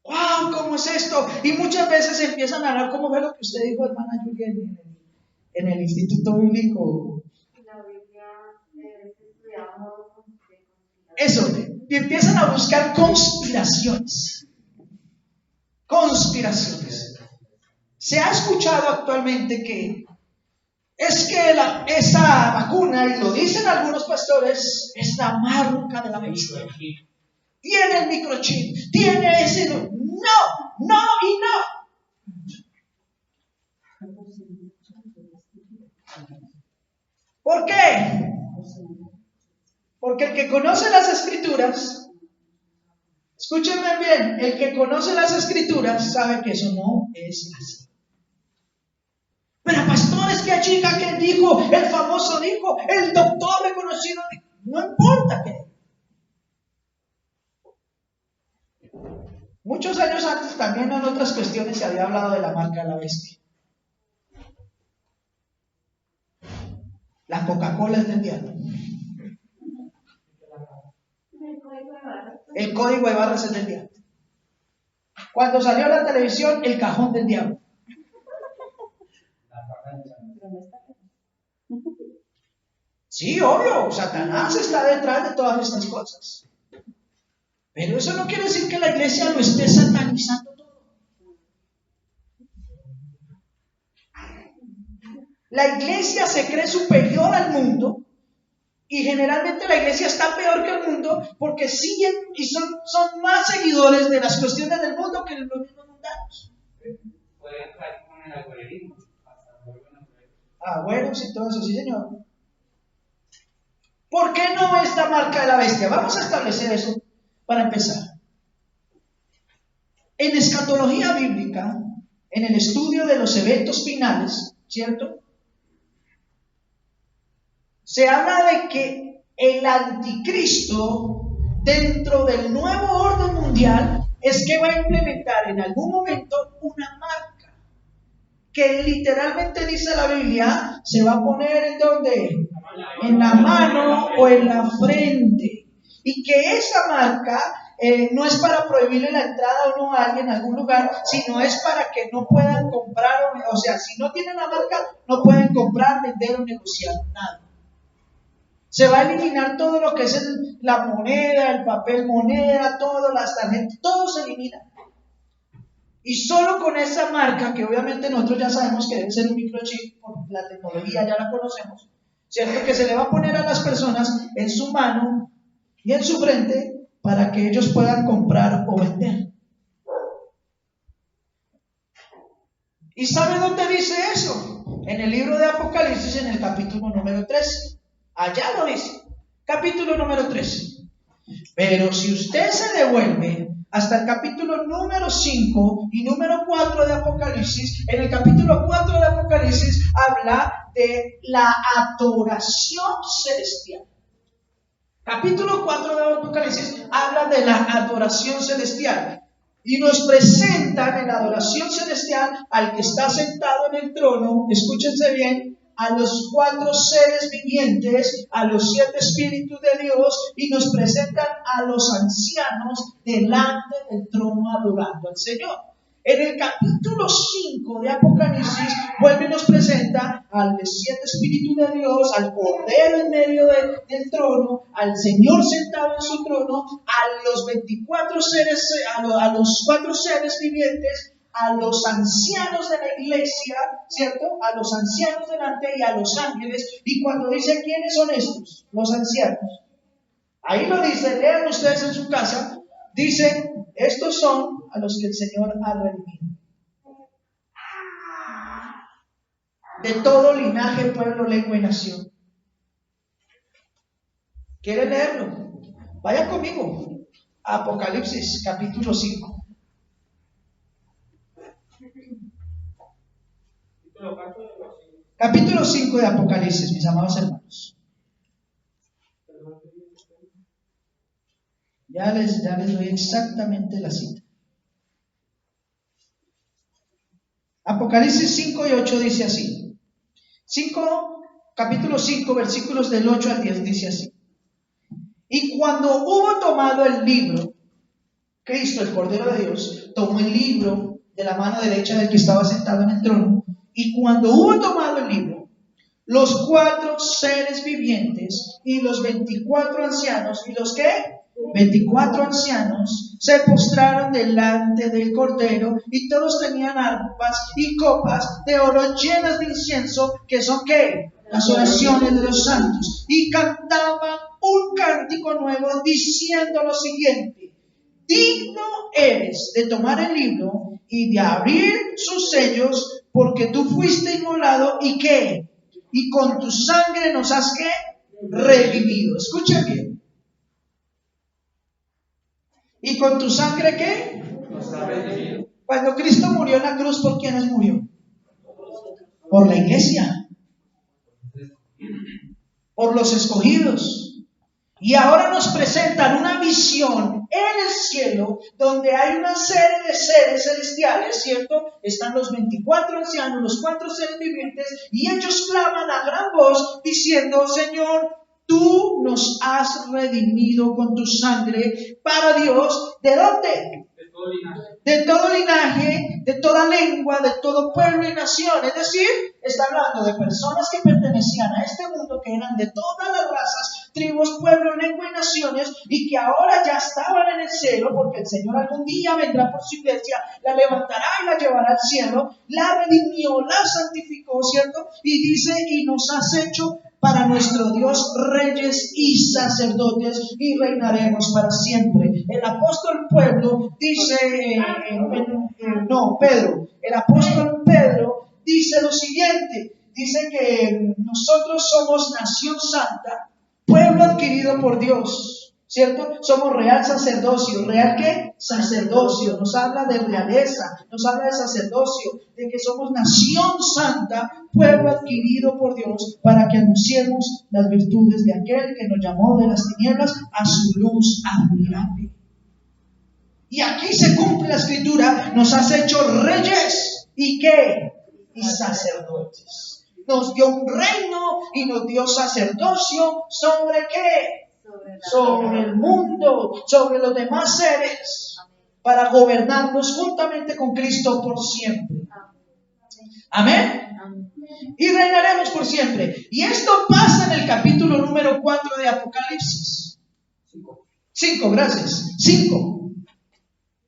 ¡Wow! ¿Cómo es esto? Y muchas veces empiezan a hablar, ¿cómo fue lo que usted dijo, hermana Julia, en el Instituto Bíblico? La Biblia estudiamos. Eso, y empiezan a buscar conspiraciones. Conspiraciones. Se ha escuchado actualmente que es que esa vacuna, y lo dicen algunos pastores, es la marca de la bestia. Tiene el microchip, tiene ese. No y no. ¿Por qué? Porque el que conoce las escrituras, escúchenme bien, el que conoce las escrituras sabe que eso no es así. Pero pastor, es que allí aquel dijo, el famoso dijo, el doctor reconocido dijo, no importa qué. Muchos años antes también en otras cuestiones se había hablado de la marca de la bestia. La Coca-Cola es del diablo. El código de barras es del diablo. Cuando salió a la televisión, el cajón del diablo. Sí, obvio, Satanás está detrás de todas estas cosas. Pero eso no quiere decir que la iglesia lo esté satanizando todo. La iglesia se cree superior al mundo y generalmente la iglesia está peor que el mundo porque siguen y son más seguidores de las cuestiones del mundo que los mismos mundanos. Pueden caer con el algoritmo. Bueno, sí, todo eso, sí, señor. ¿Por qué no es la marca de la bestia? Vamos a establecer eso para empezar. En escatología bíblica, en el estudio de los eventos finales, ¿cierto? Se habla de que el anticristo, dentro del nuevo orden mundial, es que va a implementar en algún momento una marca que literalmente dice la Biblia, se va a poner ¿en dónde? En la mano o en la frente. Y que esa marca no es para prohibirle la entrada o no a alguien a algún lugar, sino es para que no puedan comprar, o sea, si no tienen la marca, no pueden comprar, vender o negociar nada. Se va a eliminar todo lo que es la moneda, el papel moneda, todas las tarjetas, todo se elimina. Y solo con esa marca, que obviamente nosotros ya sabemos que debe ser un microchip, por la tecnología ya la conocemos, ¿cierto? Que se le va a poner a las personas en su mano y en su frente para que ellos puedan comprar o vender. ¿Y sabe dónde dice eso? En el libro de Apocalipsis, en el capítulo número 13. Allá lo dice. Capítulo número 13. Pero si usted se devuelve hasta el capítulo número 5 y número 4 de Apocalipsis, en el capítulo 4 de Apocalipsis habla de la adoración celestial. Capítulo 4 de Apocalipsis habla de la adoración celestial y nos presentan en la adoración celestial al que está sentado en el trono, escúchense bien, a los 4 seres vivientes, a los 7 espíritus de Dios, y nos presentan a los ancianos delante del trono adorando al Señor. En el capítulo 5 de Apocalipsis vuelve y nos presenta al 7 espíritus de Dios, al Cordero en medio del trono, al Señor sentado en su trono, a los 24 seres, a los 4 seres vivientes, a los ancianos de la iglesia, ¿cierto? A los ancianos delante y a los ángeles. Y cuando dice quiénes son estos, los ancianos, ahí lo dice, lean ustedes en su casa, dice, estos son a los que el Señor ha redimido. De todo linaje, pueblo, lengua y nación. ¿Quiere leerlo? Vaya conmigo. Apocalipsis, capítulo 5. Capítulo 5 de Apocalipsis, mis amados hermanos. Ya les doy exactamente la cita. Apocalipsis 5 y 8 dice así. Capítulo 5, versículos del 8 al 10 dice así. Y cuando hubo tomado el libro, Cristo, el Cordero de Dios, tomó el libro de la mano derecha del que estaba sentado en el trono. Y cuando hubo tomado el libro, los 4 seres vivientes y los 24 ancianos, ¿y los qué? 24 ancianos se postraron delante del Cordero, y todos tenían arpas y copas de oro llenas de incienso, que son ¿qué? Las oraciones de los santos, y cantaban un cántico nuevo diciendo lo siguiente: digno eres de tomar el libro y de abrir sus sellos, porque tú fuiste inmolado y ¿qué? Y con tu sangre nos has ¿qué? Redimido. Escucha bien. ¿Y con tu sangre qué? Nos ha redimido. Cuando Cristo murió en la cruz, ¿por quiénes murió? Por la iglesia, por los escogidos. Y ahora nos presentan una visión en el cielo donde hay una serie de seres celestiales, ¿cierto? Están los 24 ancianos, los 4 seres vivientes, y ellos claman a gran voz diciendo: Señor, tú nos has redimido con tu sangre para Dios. ¿De dónde? De todo linaje, de toda lengua, de todo pueblo y nación. Es decir, está hablando de personas que pertenecían a este mundo, que eran de todas las razas, tribus, pueblos, lengua y naciones, y que ahora ya estaban en el cielo, porque el Señor algún día vendrá por su iglesia, la levantará y la llevará al cielo, la redimió, la santificó, ¿cierto? Y dice: y nos has hecho para nuestro Dios reyes y sacerdotes, y reinaremos para siempre. El apóstol el apóstol Pedro dice lo siguiente, dice que nosotros somos nación santa, pueblo adquirido por Dios, ¿cierto? Somos real sacerdocio. ¿Real qué? Sacerdocio. Nos habla de realeza, nos habla de sacerdocio, de que somos nación santa, pueblo adquirido por Dios, para que anunciemos las virtudes de aquel que nos llamó de las tinieblas a su luz admirable. Y aquí se cumple la escritura: nos has hecho reyes y ¿qué? Y sacerdotes. Nos dio un reino y nos dio sacerdocio. ¿Sobre qué? Sobre el mundo, sobre los demás seres, para gobernarnos juntamente con Cristo por siempre. Amén. Y reinaremos por siempre. Y esto pasa en el capítulo número 4 de Apocalipsis. 5, gracias. 5.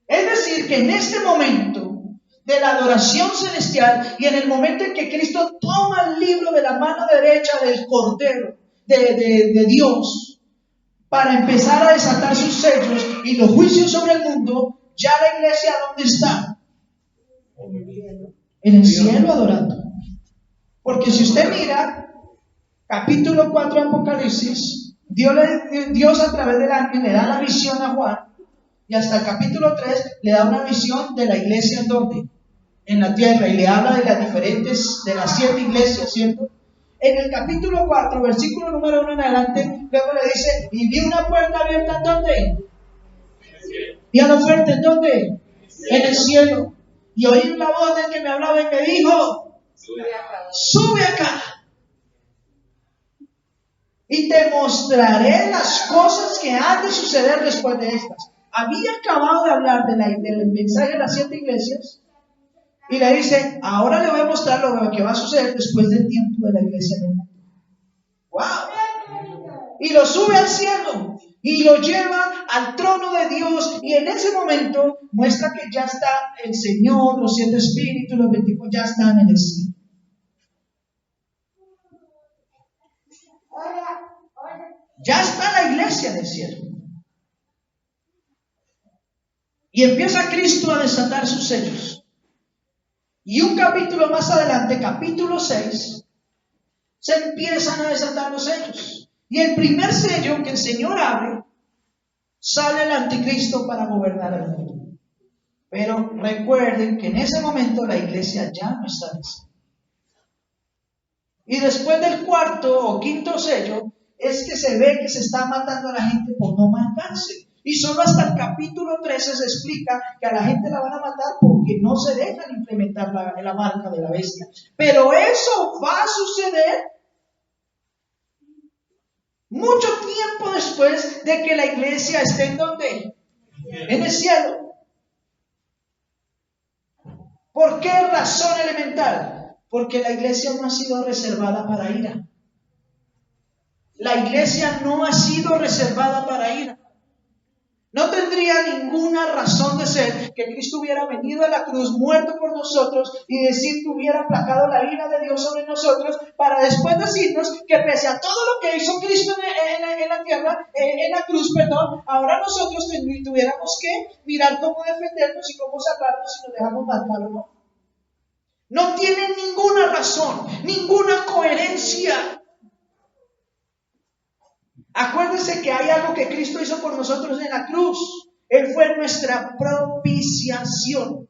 Es decir, que en este momento de la adoración celestial, y en el momento en que Cristo toma el libro de la mano derecha del Cordero de Dios, para empezar a desatar sus sellos y los juicios sobre el mundo, ya la iglesia, ¿dónde está? En el cielo adorando. Porque si usted mira capítulo 4 de Apocalipsis, Dios a través del ángel le da la visión a Juan, y hasta el capítulo 3 le da una visión de la iglesia en donde, en la tierra, y le habla de las 7 iglesias, ¿cierto? En el capítulo 4, versículo número 1 en adelante, luego le dice: y vi una puerta abierta, ¿en dónde? Y a la fuerte, ¿en dónde? En el cielo. Y oí la voz del que me hablaba y me dijo: sube acá, y te mostraré las cosas que han de suceder después de estas. Había acabado de hablar del mensaje de las 7 iglesias, y le dice: ahora le voy a mostrar lo que va a suceder después del tiempo de la iglesia en el mundo. ¡Wow! Y lo sube al cielo. y lo lleva al trono de Dios, y en ese momento muestra que ya está el Señor, los 7 espíritus, los 24 ya están en el cielo. Ya está la iglesia en el cielo. Y empieza Cristo a desatar sus sellos. Y un capítulo más adelante, capítulo 6, se empiezan a desatar los sellos. Y el primer sello que el Señor abre, sale el anticristo para gobernar el mundo. Pero recuerden que en ese momento la iglesia ya no está en el cielo. Y después del cuarto o quinto sello, es que se ve que se está matando a la gente por no matarse. Y solo hasta el capítulo 13 se explica que a la gente la van a matar porque no se dejan implementar la marca de la bestia. Pero eso va a suceder mucho tiempo después de que la iglesia esté en donde? En el cielo. ¿Por qué razón elemental? Porque la iglesia no ha sido reservada para ira. La iglesia no ha sido reservada para ira. No tendría ninguna razón de ser que Cristo hubiera venido a la cruz, muerto por nosotros, y decir que hubiera aplacado la ira de Dios sobre nosotros, para después decirnos que pese a todo lo que hizo Cristo en la tierra, en la cruz, ahora nosotros tuviéramos que mirar cómo defendernos y cómo salvarnos si nos dejamos matar o no. No tiene ninguna razón, ninguna coherencia. Acuérdense que hay algo que Cristo hizo por nosotros en la cruz. Él fue nuestra propiciación.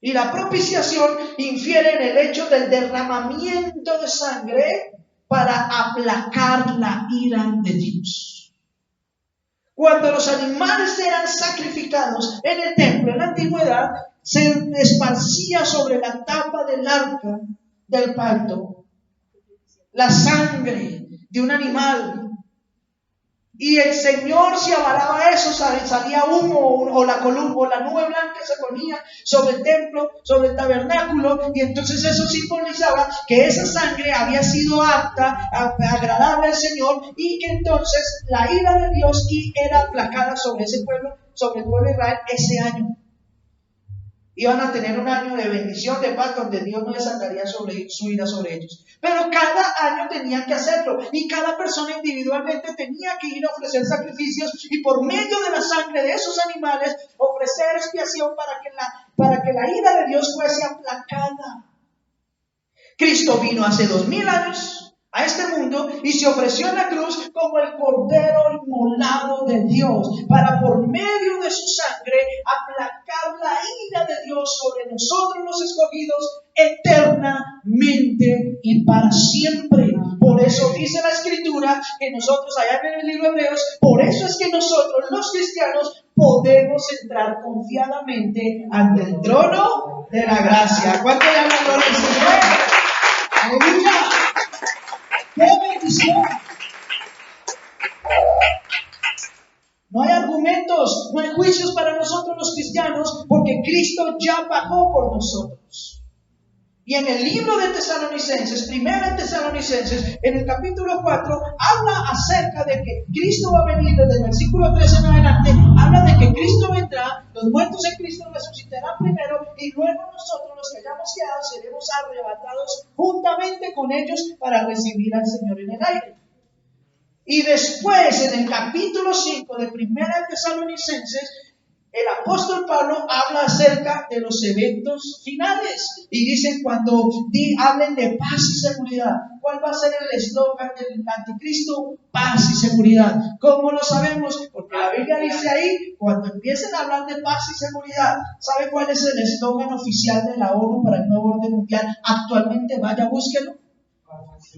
Y la propiciación infiere en el hecho del derramamiento de sangre para aplacar la ira de Dios. Cuando los animales eran sacrificados en el templo en la antigüedad, se esparcía sobre la tapa del arca del pacto la sangre de un animal, y el Señor, si avalaba eso, salía humo o la columna o la nube blanca se ponía sobre el templo, sobre el tabernáculo, y entonces eso simbolizaba que esa sangre había sido apta, agradable al Señor, y que entonces la ira de Dios era aplacada sobre ese pueblo, sobre el pueblo de Israel ese año. Iban a tener un año de bendición, de paz, donde Dios no desataría su ira sobre ellos. Pero cada año tenían que hacerlo, y cada persona individualmente tenía que ir a ofrecer sacrificios, y por medio de la sangre de esos animales ofrecer expiación para que la ira de Dios fuese aplacada. Cristo vino hace 2000 años a este mundo y se ofreció en la cruz como el cordero inmolado de Dios, para por medio de su sangre aplacar la ira de Dios sobre nosotros los escogidos eternamente y para siempre. Por eso dice la Escritura que nosotros, allá en el libro de Hebreos, por eso es que nosotros los cristianos podemos entrar confiadamente ante el trono de la gracia. ¿Cuánto le hablan gloria al Señor? ¡Aleluya! ¡Qué bendición! No hay argumentos, no hay juicios para nosotros los cristianos, porque Cristo ya pagó por nosotros. Y en el libro de Tesalonicenses, primera de Tesalonicenses, en el capítulo 4, habla acerca de que Cristo va a venir, desde el versículo 13 en adelante, habla de que Cristo vendrá, los muertos en Cristo resucitarán primero, y luego nosotros, los que hayamos quedado, seremos arrebatados juntamente con ellos para recibir al Señor en el aire. Y después, en el capítulo 5 de primera de Tesalonicenses, el apóstol Pablo habla acerca de los eventos finales y dice cuando hablen de paz y seguridad. ¿Cuál va a ser el eslogan del anticristo? Paz y seguridad. ¿Cómo lo sabemos? Porque la Biblia dice ahí, cuando empiecen a hablar de paz y seguridad, ¿sabe cuál es el eslogan oficial de la ONU para el nuevo orden mundial? Actualmente, vaya, búsquelo.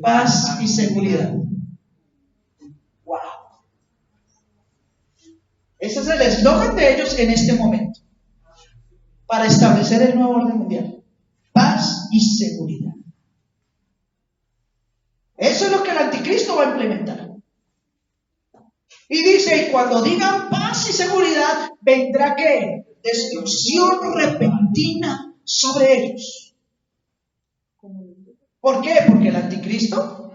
Paz y seguridad. ¡Wow! Ese es el eslogan de ellos en este momento, para establecer el nuevo orden mundial. Paz y seguridad. Eso es lo que el anticristo va a implementar. Y dice, y cuando digan paz y seguridad, vendrá ¿qué? Destrucción repentina sobre ellos. ¿Por qué? Porque el anticristo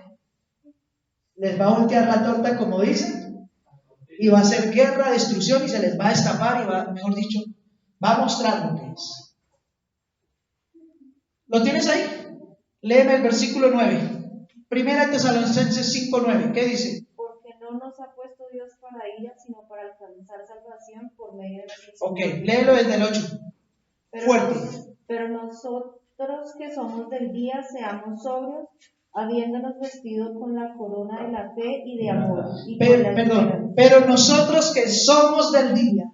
les va a voltear la torta, como dicen, Y va a ser guerra, destrucción, y se les va a destapar y va, mejor dicho, va a mostrar lo que es. ¿Lo tienes ahí? Léeme el versículo 9. Primera Tesalonicenses 5:9. ¿Qué dice? Porque no nos ha puesto Dios para ira, sino para alcanzar salvación por medio de nuestro Ok, Señor. léelo desde el 8. Fuerte. Pero nosotros que somos del día, seamos sobrios, habiéndonos vestido con la corona de la fe y de amor. Y con la esperanza. Pero nosotros que somos del día,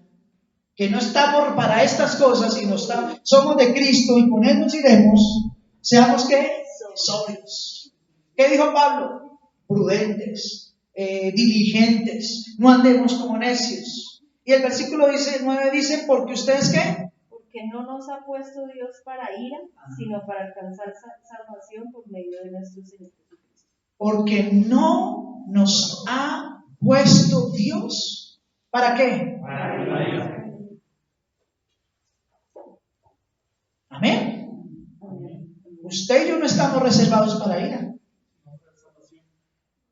que no estamos para estas cosas, sino somos de Cristo y con Él nos iremos, seamos ¿qué? Sobrios. ¿Qué dijo Pablo? Prudentes, diligentes, no andemos como necios. Y el versículo 9 dice, porque ustedes ¿qué? Porque no nos ha puesto Dios para ira, sino para alcanzar salvación por medio de nuestro Señor Jesucristo. Porque no nos ha puesto Dios, ¿para qué? Para la ira. Amén. Usted y yo no estamos reservados para ira.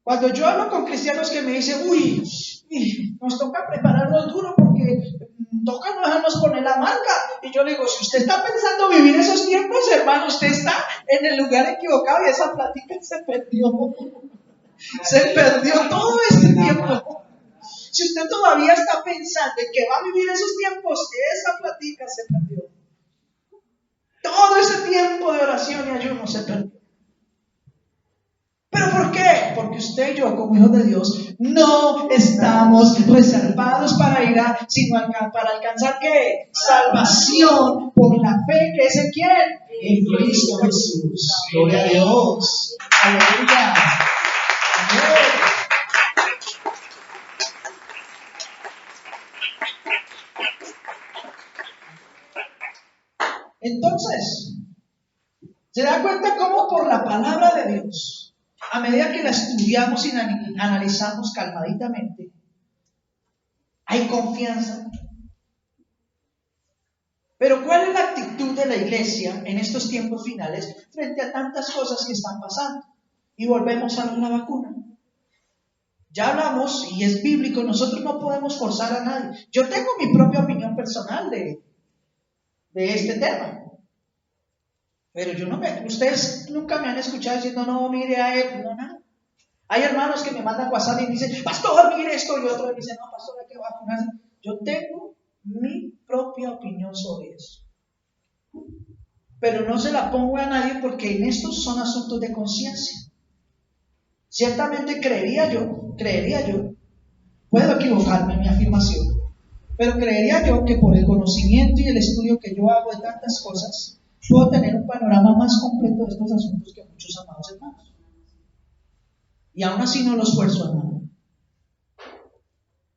Cuando yo hablo con cristianos que me dicen, uy, nos toca prepararnos duro porque toca no dejarnos poner la marca. Y yo le digo, si usted está pensando vivir esos tiempos, hermano, usted está en el lugar equivocado y esa plática se perdió. Se perdió todo este tiempo. Si usted todavía está pensando en que va a vivir esos tiempos, esa plática se perdió. Todo ese tiempo de oración y ayuno se perdió. ¿Pero por qué? Porque usted y yo, como hijos de Dios, no estamos reservados para ira, sino para alcanzar ¿qué? Salvación por la fe que es en ¿quién? En Cristo Jesús. Gloria a Dios. Aleluya. Amén. Entonces, ¿se da cuenta cómo por la palabra de Dios, a medida que la estudiamos y analizamos calmaditamente, hay confianza? Pero ¿cuál es la actitud de la iglesia en estos tiempos finales frente a tantas cosas que están pasando? Y volvemos a la vacuna. Ya hablamos, y es bíblico, nosotros no podemos forzar a nadie. Yo tengo mi propia opinión personal de este tema. Pero ustedes nunca me han escuchado diciendo, no, mire a él, no, nada. Hay hermanos que me mandan WhatsApp y dicen, pastor, mire esto, y otro dice, no, pastor, hay que vacunarse. Yo tengo mi propia opinión sobre eso. Pero no se la pongo a nadie porque en estos son asuntos de conciencia. Ciertamente creería yo, puedo equivocarme en mi afirmación, pero creería yo que por el conocimiento y el estudio que yo hago de tantas cosas, puedo tener un panorama más completo de estos asuntos que muchos amados hermanos. Y aún así no los esfuerzo, hermano.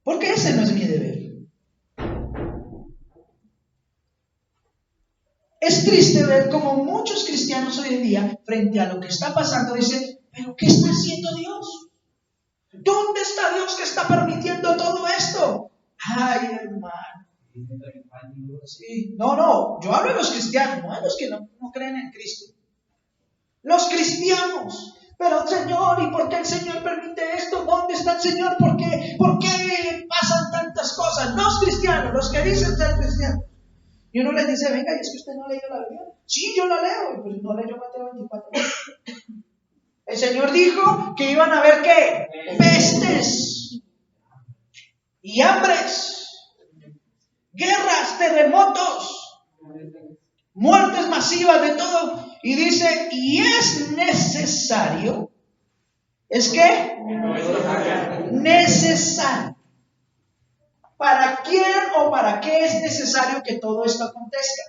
Porque ese no es mi deber. Es triste ver cómo muchos cristianos hoy en día, frente a lo que está pasando, dicen, ¿pero qué está haciendo Dios? ¿Dónde está Dios que está permitiendo todo esto? Ay, hermano. Sí. No, yo hablo de los cristianos, no de los que no creen en Cristo. Los cristianos. Pero Señor, ¿y por qué el Señor permite esto? ¿Dónde está el Señor? ¿Por qué pasan tantas cosas? Los cristianos, los que dicen ser cristianos. Y uno les dice, venga, ¿y es que usted no ha leído la Biblia? Sí, yo la leo. Pues no leyó Mateo 24. El Señor dijo que iban a haber ¿qué? Pestes y hambres, guerras, terremotos, muertes masivas, de todo. Y dice, y es necesario, ¿es qué? Necesario. ¿Para quién o para qué es necesario que todo esto acontezca?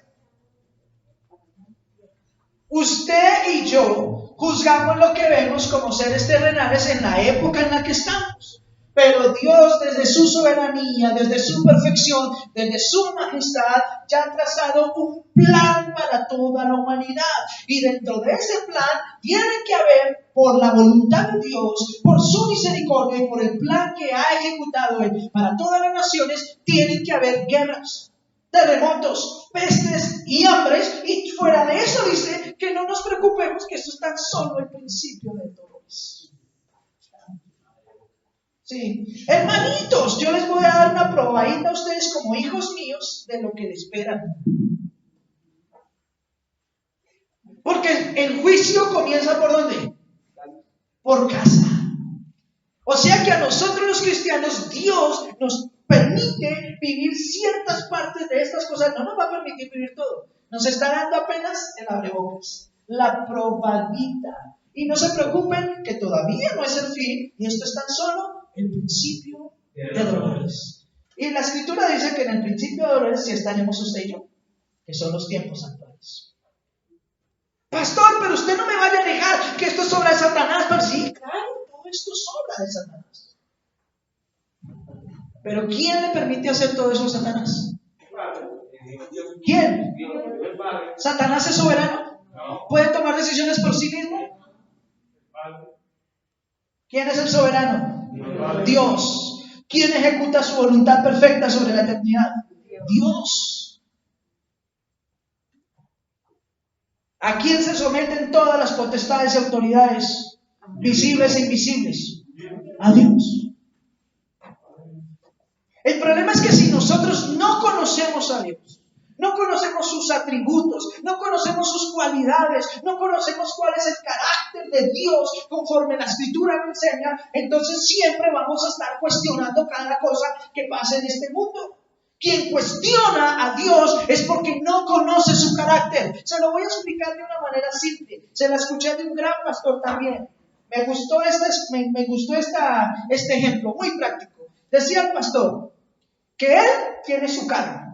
Usted y yo juzgamos lo que vemos como seres terrenales en la época en la que estamos. Pero Dios, desde su soberanía, desde su perfección, desde su majestad, ya ha trazado un plan para toda la humanidad. Y dentro de ese plan tiene que haber, por la voluntad de Dios, por su misericordia y por el plan que ha ejecutado Él para todas las naciones, tienen que haber guerras, terremotos, pestes y hambres. Y fuera de eso dice que no nos preocupemos, que esto es tan solo el principio de todo eso. Sí. Hermanitos, yo les voy a dar una probadita a ustedes como hijos míos de lo que les espera. Porque el juicio comienza ¿por dónde? Por casa. O sea que a nosotros los cristianos Dios nos permite vivir ciertas partes de estas cosas. No nos va a permitir vivir todo. Nos está dando apenas el abrebocas, la probadita. Y no se preocupen que todavía no es el fin y esto es tan solo el principio de dolores. Y la escritura dice que en el principio de dolores sí estaremos usted y yo, que son los tiempos actuales. Pastor, pero usted no me vaya a negar que esto es obra de Satanás. Pero sí, claro, todo esto es obra de Satanás. Pero ¿quién le permite hacer todo eso a Satanás? ¿Quién? ¿Satanás es soberano? ¿Puede tomar decisiones por sí mismo? ¿Quién es el soberano? Dios. ¿Quién ejecuta su voluntad perfecta sobre la eternidad? Dios. ¿A quién se someten todas las potestades y autoridades, visibles e invisibles? A Dios. El problema es que si nosotros no conocemos a Dios, no conocemos sus atributos, no conocemos sus cualidades, no conocemos cuál es el carácter de Dios conforme la Escritura nos enseña, entonces siempre vamos a estar cuestionando cada cosa que pasa en este mundo. Quien cuestiona a Dios es porque no conoce su carácter. Se lo voy a explicar de una manera simple. Se la escuché de un gran pastor también. Me gustó este ejemplo, muy práctico. Decía el pastor que él tiene su carro.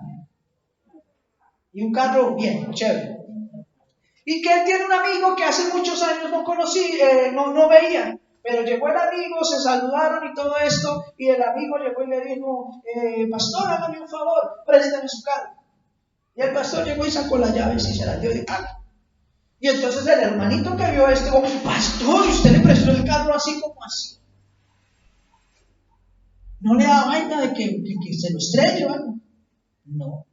Y un carro bien, chévere. Y que él tiene un amigo que hace muchos años no veía. Pero llegó el amigo, se saludaron y todo esto, y el amigo llegó y le dijo, pastor, hágame un favor, préstame su carro. Y el pastor llegó y sacó las llaves y se las dio de carro. Y entonces el hermanito que vio esto, pastor, ¿usted le prestó el carro así como así? ¿No le da vaina de que se lo estrelle o algo? No.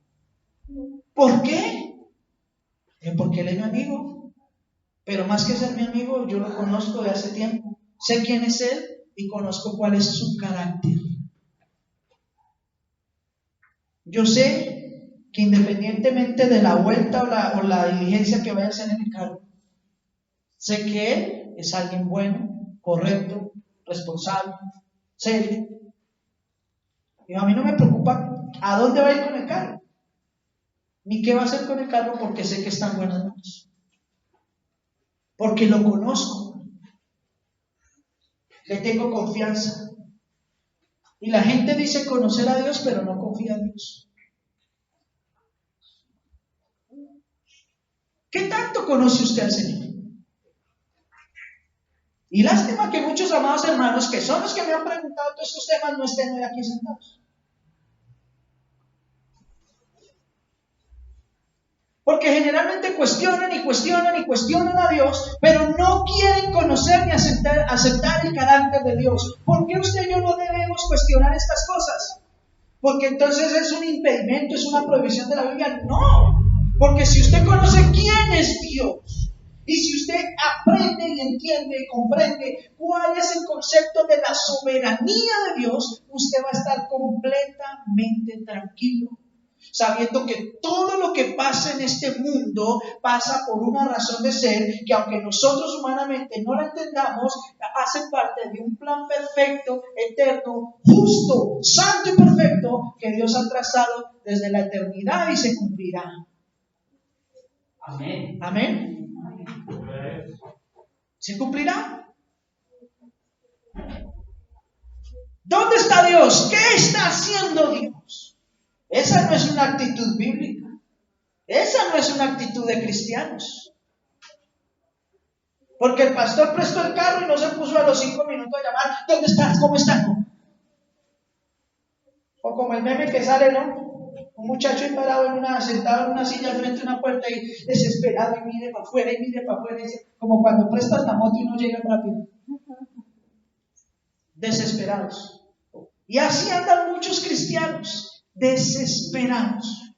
¿Por qué? Porque él es mi amigo. Pero más que ser mi amigo, yo lo conozco de hace tiempo. Sé quién es él y conozco cuál es su carácter. Yo sé que independientemente de la vuelta o la diligencia que vaya a hacer en el carro, sé que él es alguien bueno, correcto, responsable, serio. Y a mí no me preocupa a dónde va a ir con el carro, ni qué va a hacer con el carro, porque sé que está en buenas manos. Porque lo conozco. Le tengo confianza. Y la gente dice conocer a Dios, pero no confía en Dios. ¿Qué tanto conoce usted al Señor? Y lástima que muchos amados hermanos, que son los que me han preguntado todos estos temas, no estén hoy aquí sentados. Porque generalmente cuestionan a Dios, pero no quieren conocer ni aceptar el carácter de Dios. ¿Por qué usted y yo no debemos cuestionar estas cosas? Porque entonces es un impedimento, es una prohibición de la Biblia. No, porque si usted conoce quién es Dios, y si usted aprende y entiende y comprende cuál es el concepto de la soberanía de Dios, usted va a estar completamente tranquilo, sabiendo que todo lo que pasa en este mundo pasa por una razón de ser, que aunque nosotros humanamente no la entendamos, hace parte de un plan perfecto, eterno, justo, santo y perfecto que Dios ha trazado desde la eternidad y se cumplirá. Amén. Amén. ¿Se cumplirá? ¿Dónde está Dios? ¿Qué está haciendo Dios? Esa no es una actitud bíblica. Esa no es una actitud de cristianos. Porque el pastor prestó el carro y no se puso a los 5 minutos a llamar. ¿Dónde estás? ¿Cómo estás? O como el meme que sale, ¿no? Un muchacho sentado en una silla frente a una puerta y desesperado y mire para afuera y mire para afuera. Como cuando prestas la moto y no llega rápido. Desesperados. Y así andan muchos cristianos, desesperados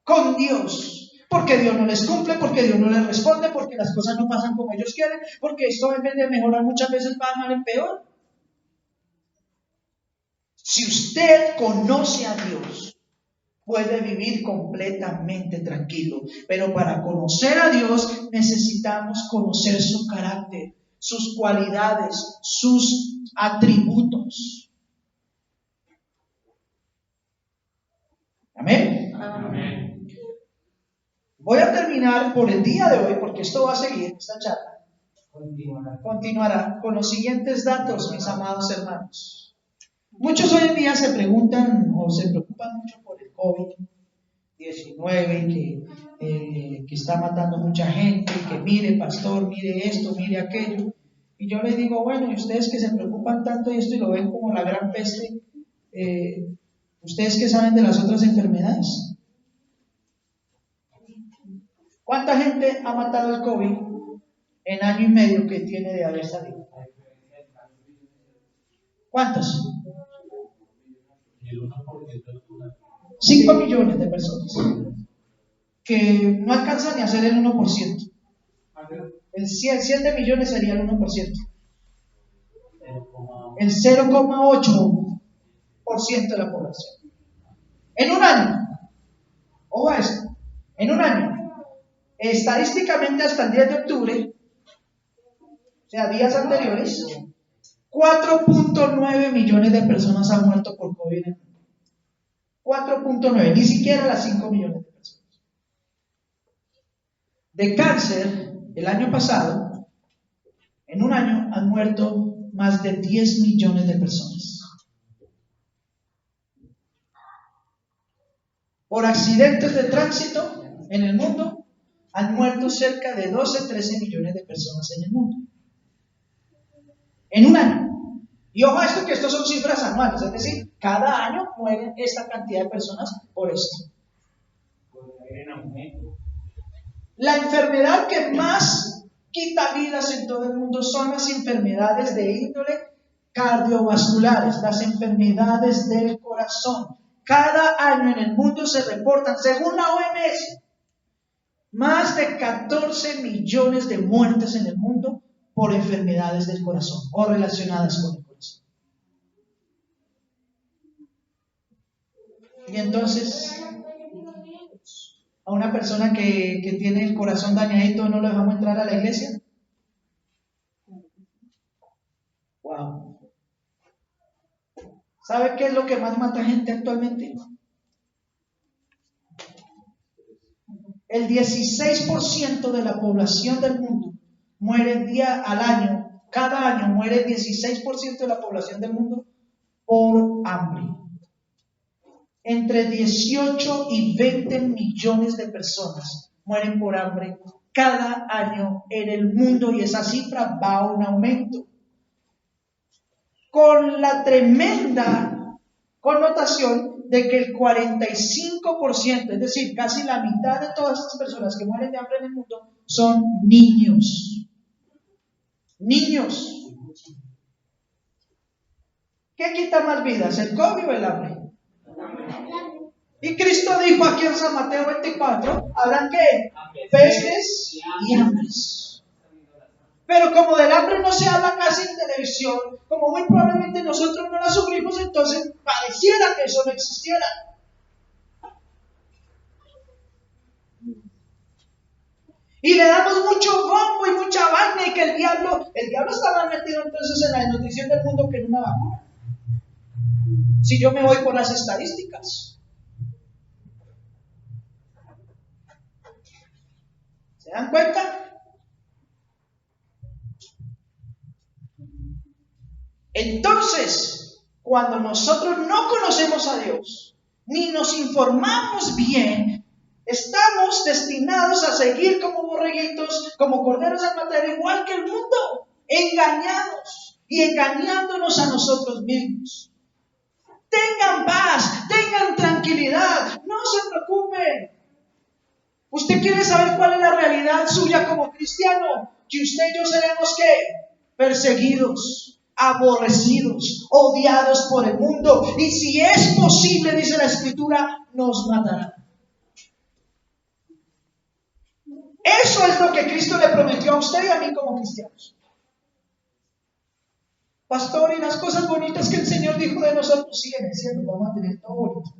con Dios, porque Dios no les cumple, porque Dios no les responde, porque las cosas no pasan como ellos quieren, porque esto en vez de mejorar muchas veces va mal en peor. Si usted conoce a Dios, puede vivir completamente tranquilo. Pero para conocer a Dios necesitamos conocer su carácter, sus cualidades, sus atributos. Amén. Amén. Voy a terminar por el día de hoy, porque esto va a seguir, esta charla. Continuará con los siguientes datos, mis amados hermanos. Muchos hoy en día se preguntan o se preocupan mucho por el COVID-19, que está matando mucha gente, que mire, pastor, mire esto, mire aquello. Y yo les digo, bueno, y ustedes que se preocupan tanto de esto y lo ven como la gran peste, ¿ustedes qué saben de las otras enfermedades? ¿Cuánta gente ha matado el COVID en año y medio que tiene de haber salido? ¿Cuántos? 5 millones de personas que no alcanzan ni a ser el 1%. El 7 millones sería el 1%. El 0,8% de la población. En un año, ojo a esto, en un año, estadísticamente hasta el 10 de octubre, o sea, días anteriores, 4.9 millones de personas han muerto por COVID en el mundo. 4.9, ni siquiera las 5 millones de personas. De cáncer, el año pasado, en un año han muerto más de 10 millones de personas. Por accidentes de tránsito en el mundo, han muerto cerca de 12-13 millones de personas en el mundo. En un año. Y ojo a esto, que estos son cifras anuales, es decir, cada año mueren esta cantidad de personas por esto. La enfermedad que más quita vidas en todo el mundo son las enfermedades de índole cardiovasculares, las enfermedades del corazón. Cada año en el mundo se reportan, según la OMS, más de 14 millones de muertes en el mundo por enfermedades del corazón o relacionadas con el corazón. Y entonces, a una persona que tiene el corazón dañadito, ¿no lo dejamos entrar a la iglesia? Wow. ¿Sabe qué es lo que más mata gente actualmente? El 16% de la población del mundo muere día al año, cada año muere el 16% de la población del mundo por hambre. Entre 18 y 20 millones de personas mueren por hambre cada año en el mundo, y esa cifra va a un aumento. Con la tremenda connotación de que el 45%, es decir, casi la mitad de todas estas personas que mueren de hambre en el mundo son niños. Niños. ¿Qué quita más vidas, el COVID o el hambre? Y Cristo dijo aquí en San Mateo 24, ¿habrán qué? Pestes y hambres. Pero como del hambre no se habla casi en televisión, como muy probablemente nosotros no la sufrimos, entonces pareciera que eso no existiera. Y le damos mucho bombo y mucha vaina, y que el diablo está más metido entonces en la desnutrición del mundo que en una vacuna. Si yo me voy por las estadísticas. ¿Se dan cuenta? Entonces, cuando nosotros no conocemos a Dios, ni nos informamos bien, estamos destinados a seguir como borreguitos, como corderos al matadero, igual que el mundo, engañados y engañándonos a nosotros mismos. Tengan paz, tengan tranquilidad, no se preocupen. ¿Usted quiere saber cuál es la realidad suya como cristiano? Que usted y yo seremos ¿qué? Perseguidos, aborrecidos, odiados por el mundo, y si es posible, dice la Escritura, nos matarán. Eso es lo que Cristo le prometió a usted y a mí como cristianos. Pastor, y las cosas bonitas que el Señor dijo de nosotros, sí, en el cielo vamos a tener todo bonito.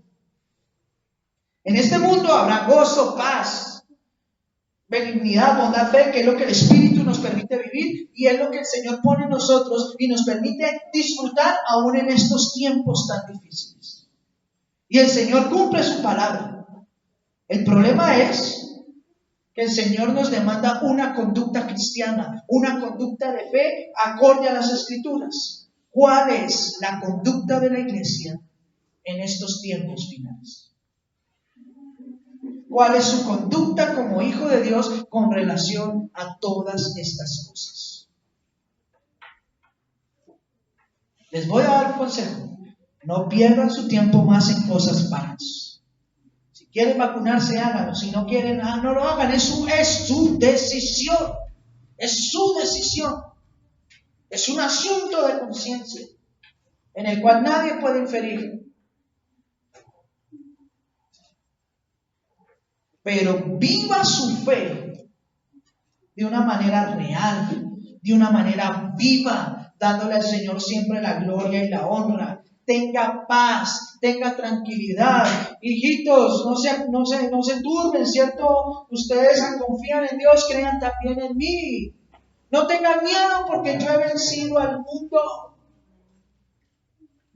En este mundo habrá gozo, paz, benignidad, bondad, fe, que es lo que el Espíritu nos permite vivir y es lo que el Señor pone en nosotros y nos permite disfrutar aún en estos tiempos tan difíciles. Y el Señor cumple su palabra. El problema es que el Señor nos demanda una conducta cristiana, una conducta de fe acorde a las Escrituras. ¿Cuál es la conducta de la iglesia en estos tiempos finales? ¿Cuál es su conducta como hijo de Dios con relación a todas estas cosas? Les voy a dar un consejo. No pierdan su tiempo más en cosas vanas. Si quieren vacunarse, háganlo. Si no quieren, no lo hagan. Es su decisión. Es su decisión. Es un asunto de conciencia en el cual nadie puede inferir. Pero viva su fe de una manera real, de una manera viva, dándole al Señor siempre la gloria y la honra. Tenga paz, tenga tranquilidad. Hijitos, no se turben, ¿cierto? Ustedes confían en Dios, crean también en mí. No tengan miedo porque yo he vencido al mundo.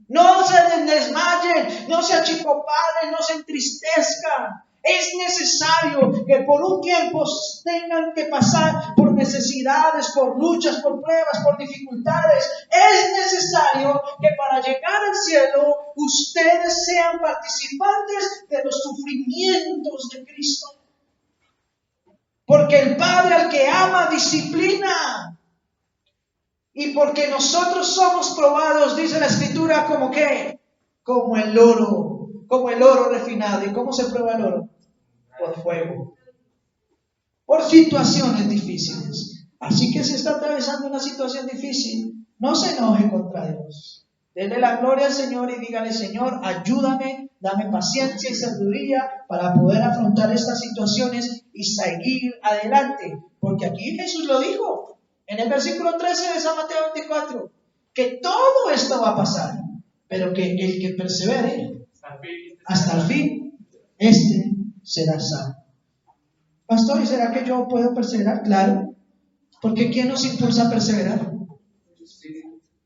No se desmayen, no se achicopalen, no se entristezcan. Es necesario que por un tiempo tengan que pasar por necesidades, por luchas, por pruebas, por dificultades. Es necesario que para llegar al cielo ustedes sean participantes de los sufrimientos de Cristo. Porque el Padre al que ama disciplina. Y porque nosotros somos probados, dice la Escritura, ¿como qué? Como el oro refinado. ¿Y cómo se prueba el oro? Por fuego. Por situaciones difíciles. Así que si está atravesando una situación difícil, no se enoje contra Dios. Dele la gloria al Señor y dígale: Señor, ayúdame, dame paciencia y sabiduría para poder afrontar estas situaciones y seguir adelante. Porque aquí Jesús lo dijo. En el versículo 13 de San Mateo 24, que todo esto va a pasar, pero que el que persevere hasta el fin, este será salvo. Pastor, ¿y será que yo puedo perseverar? Claro, porque ¿quién nos impulsa a perseverar?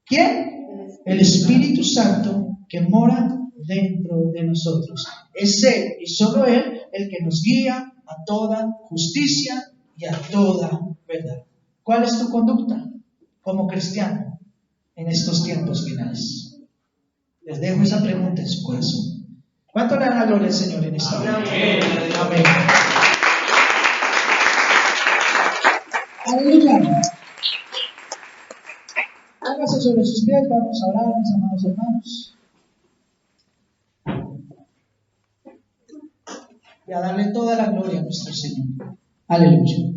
¿Quién? El Espíritu Santo que mora dentro de nosotros. Es Él y solo Él el que nos guía a toda justicia y a toda verdad. ¿Cuál es tu conducta como cristiano en estos tiempos finales? Les dejo esa pregunta en su corazón. ¿Cuánto le dan la gloria al Señor en esta hora? Amén. Amén. Aleluya. Hágase sobre sus pies, vamos a orar, mis amados hermanos. Y a darle toda la gloria a nuestro Señor. Aleluya.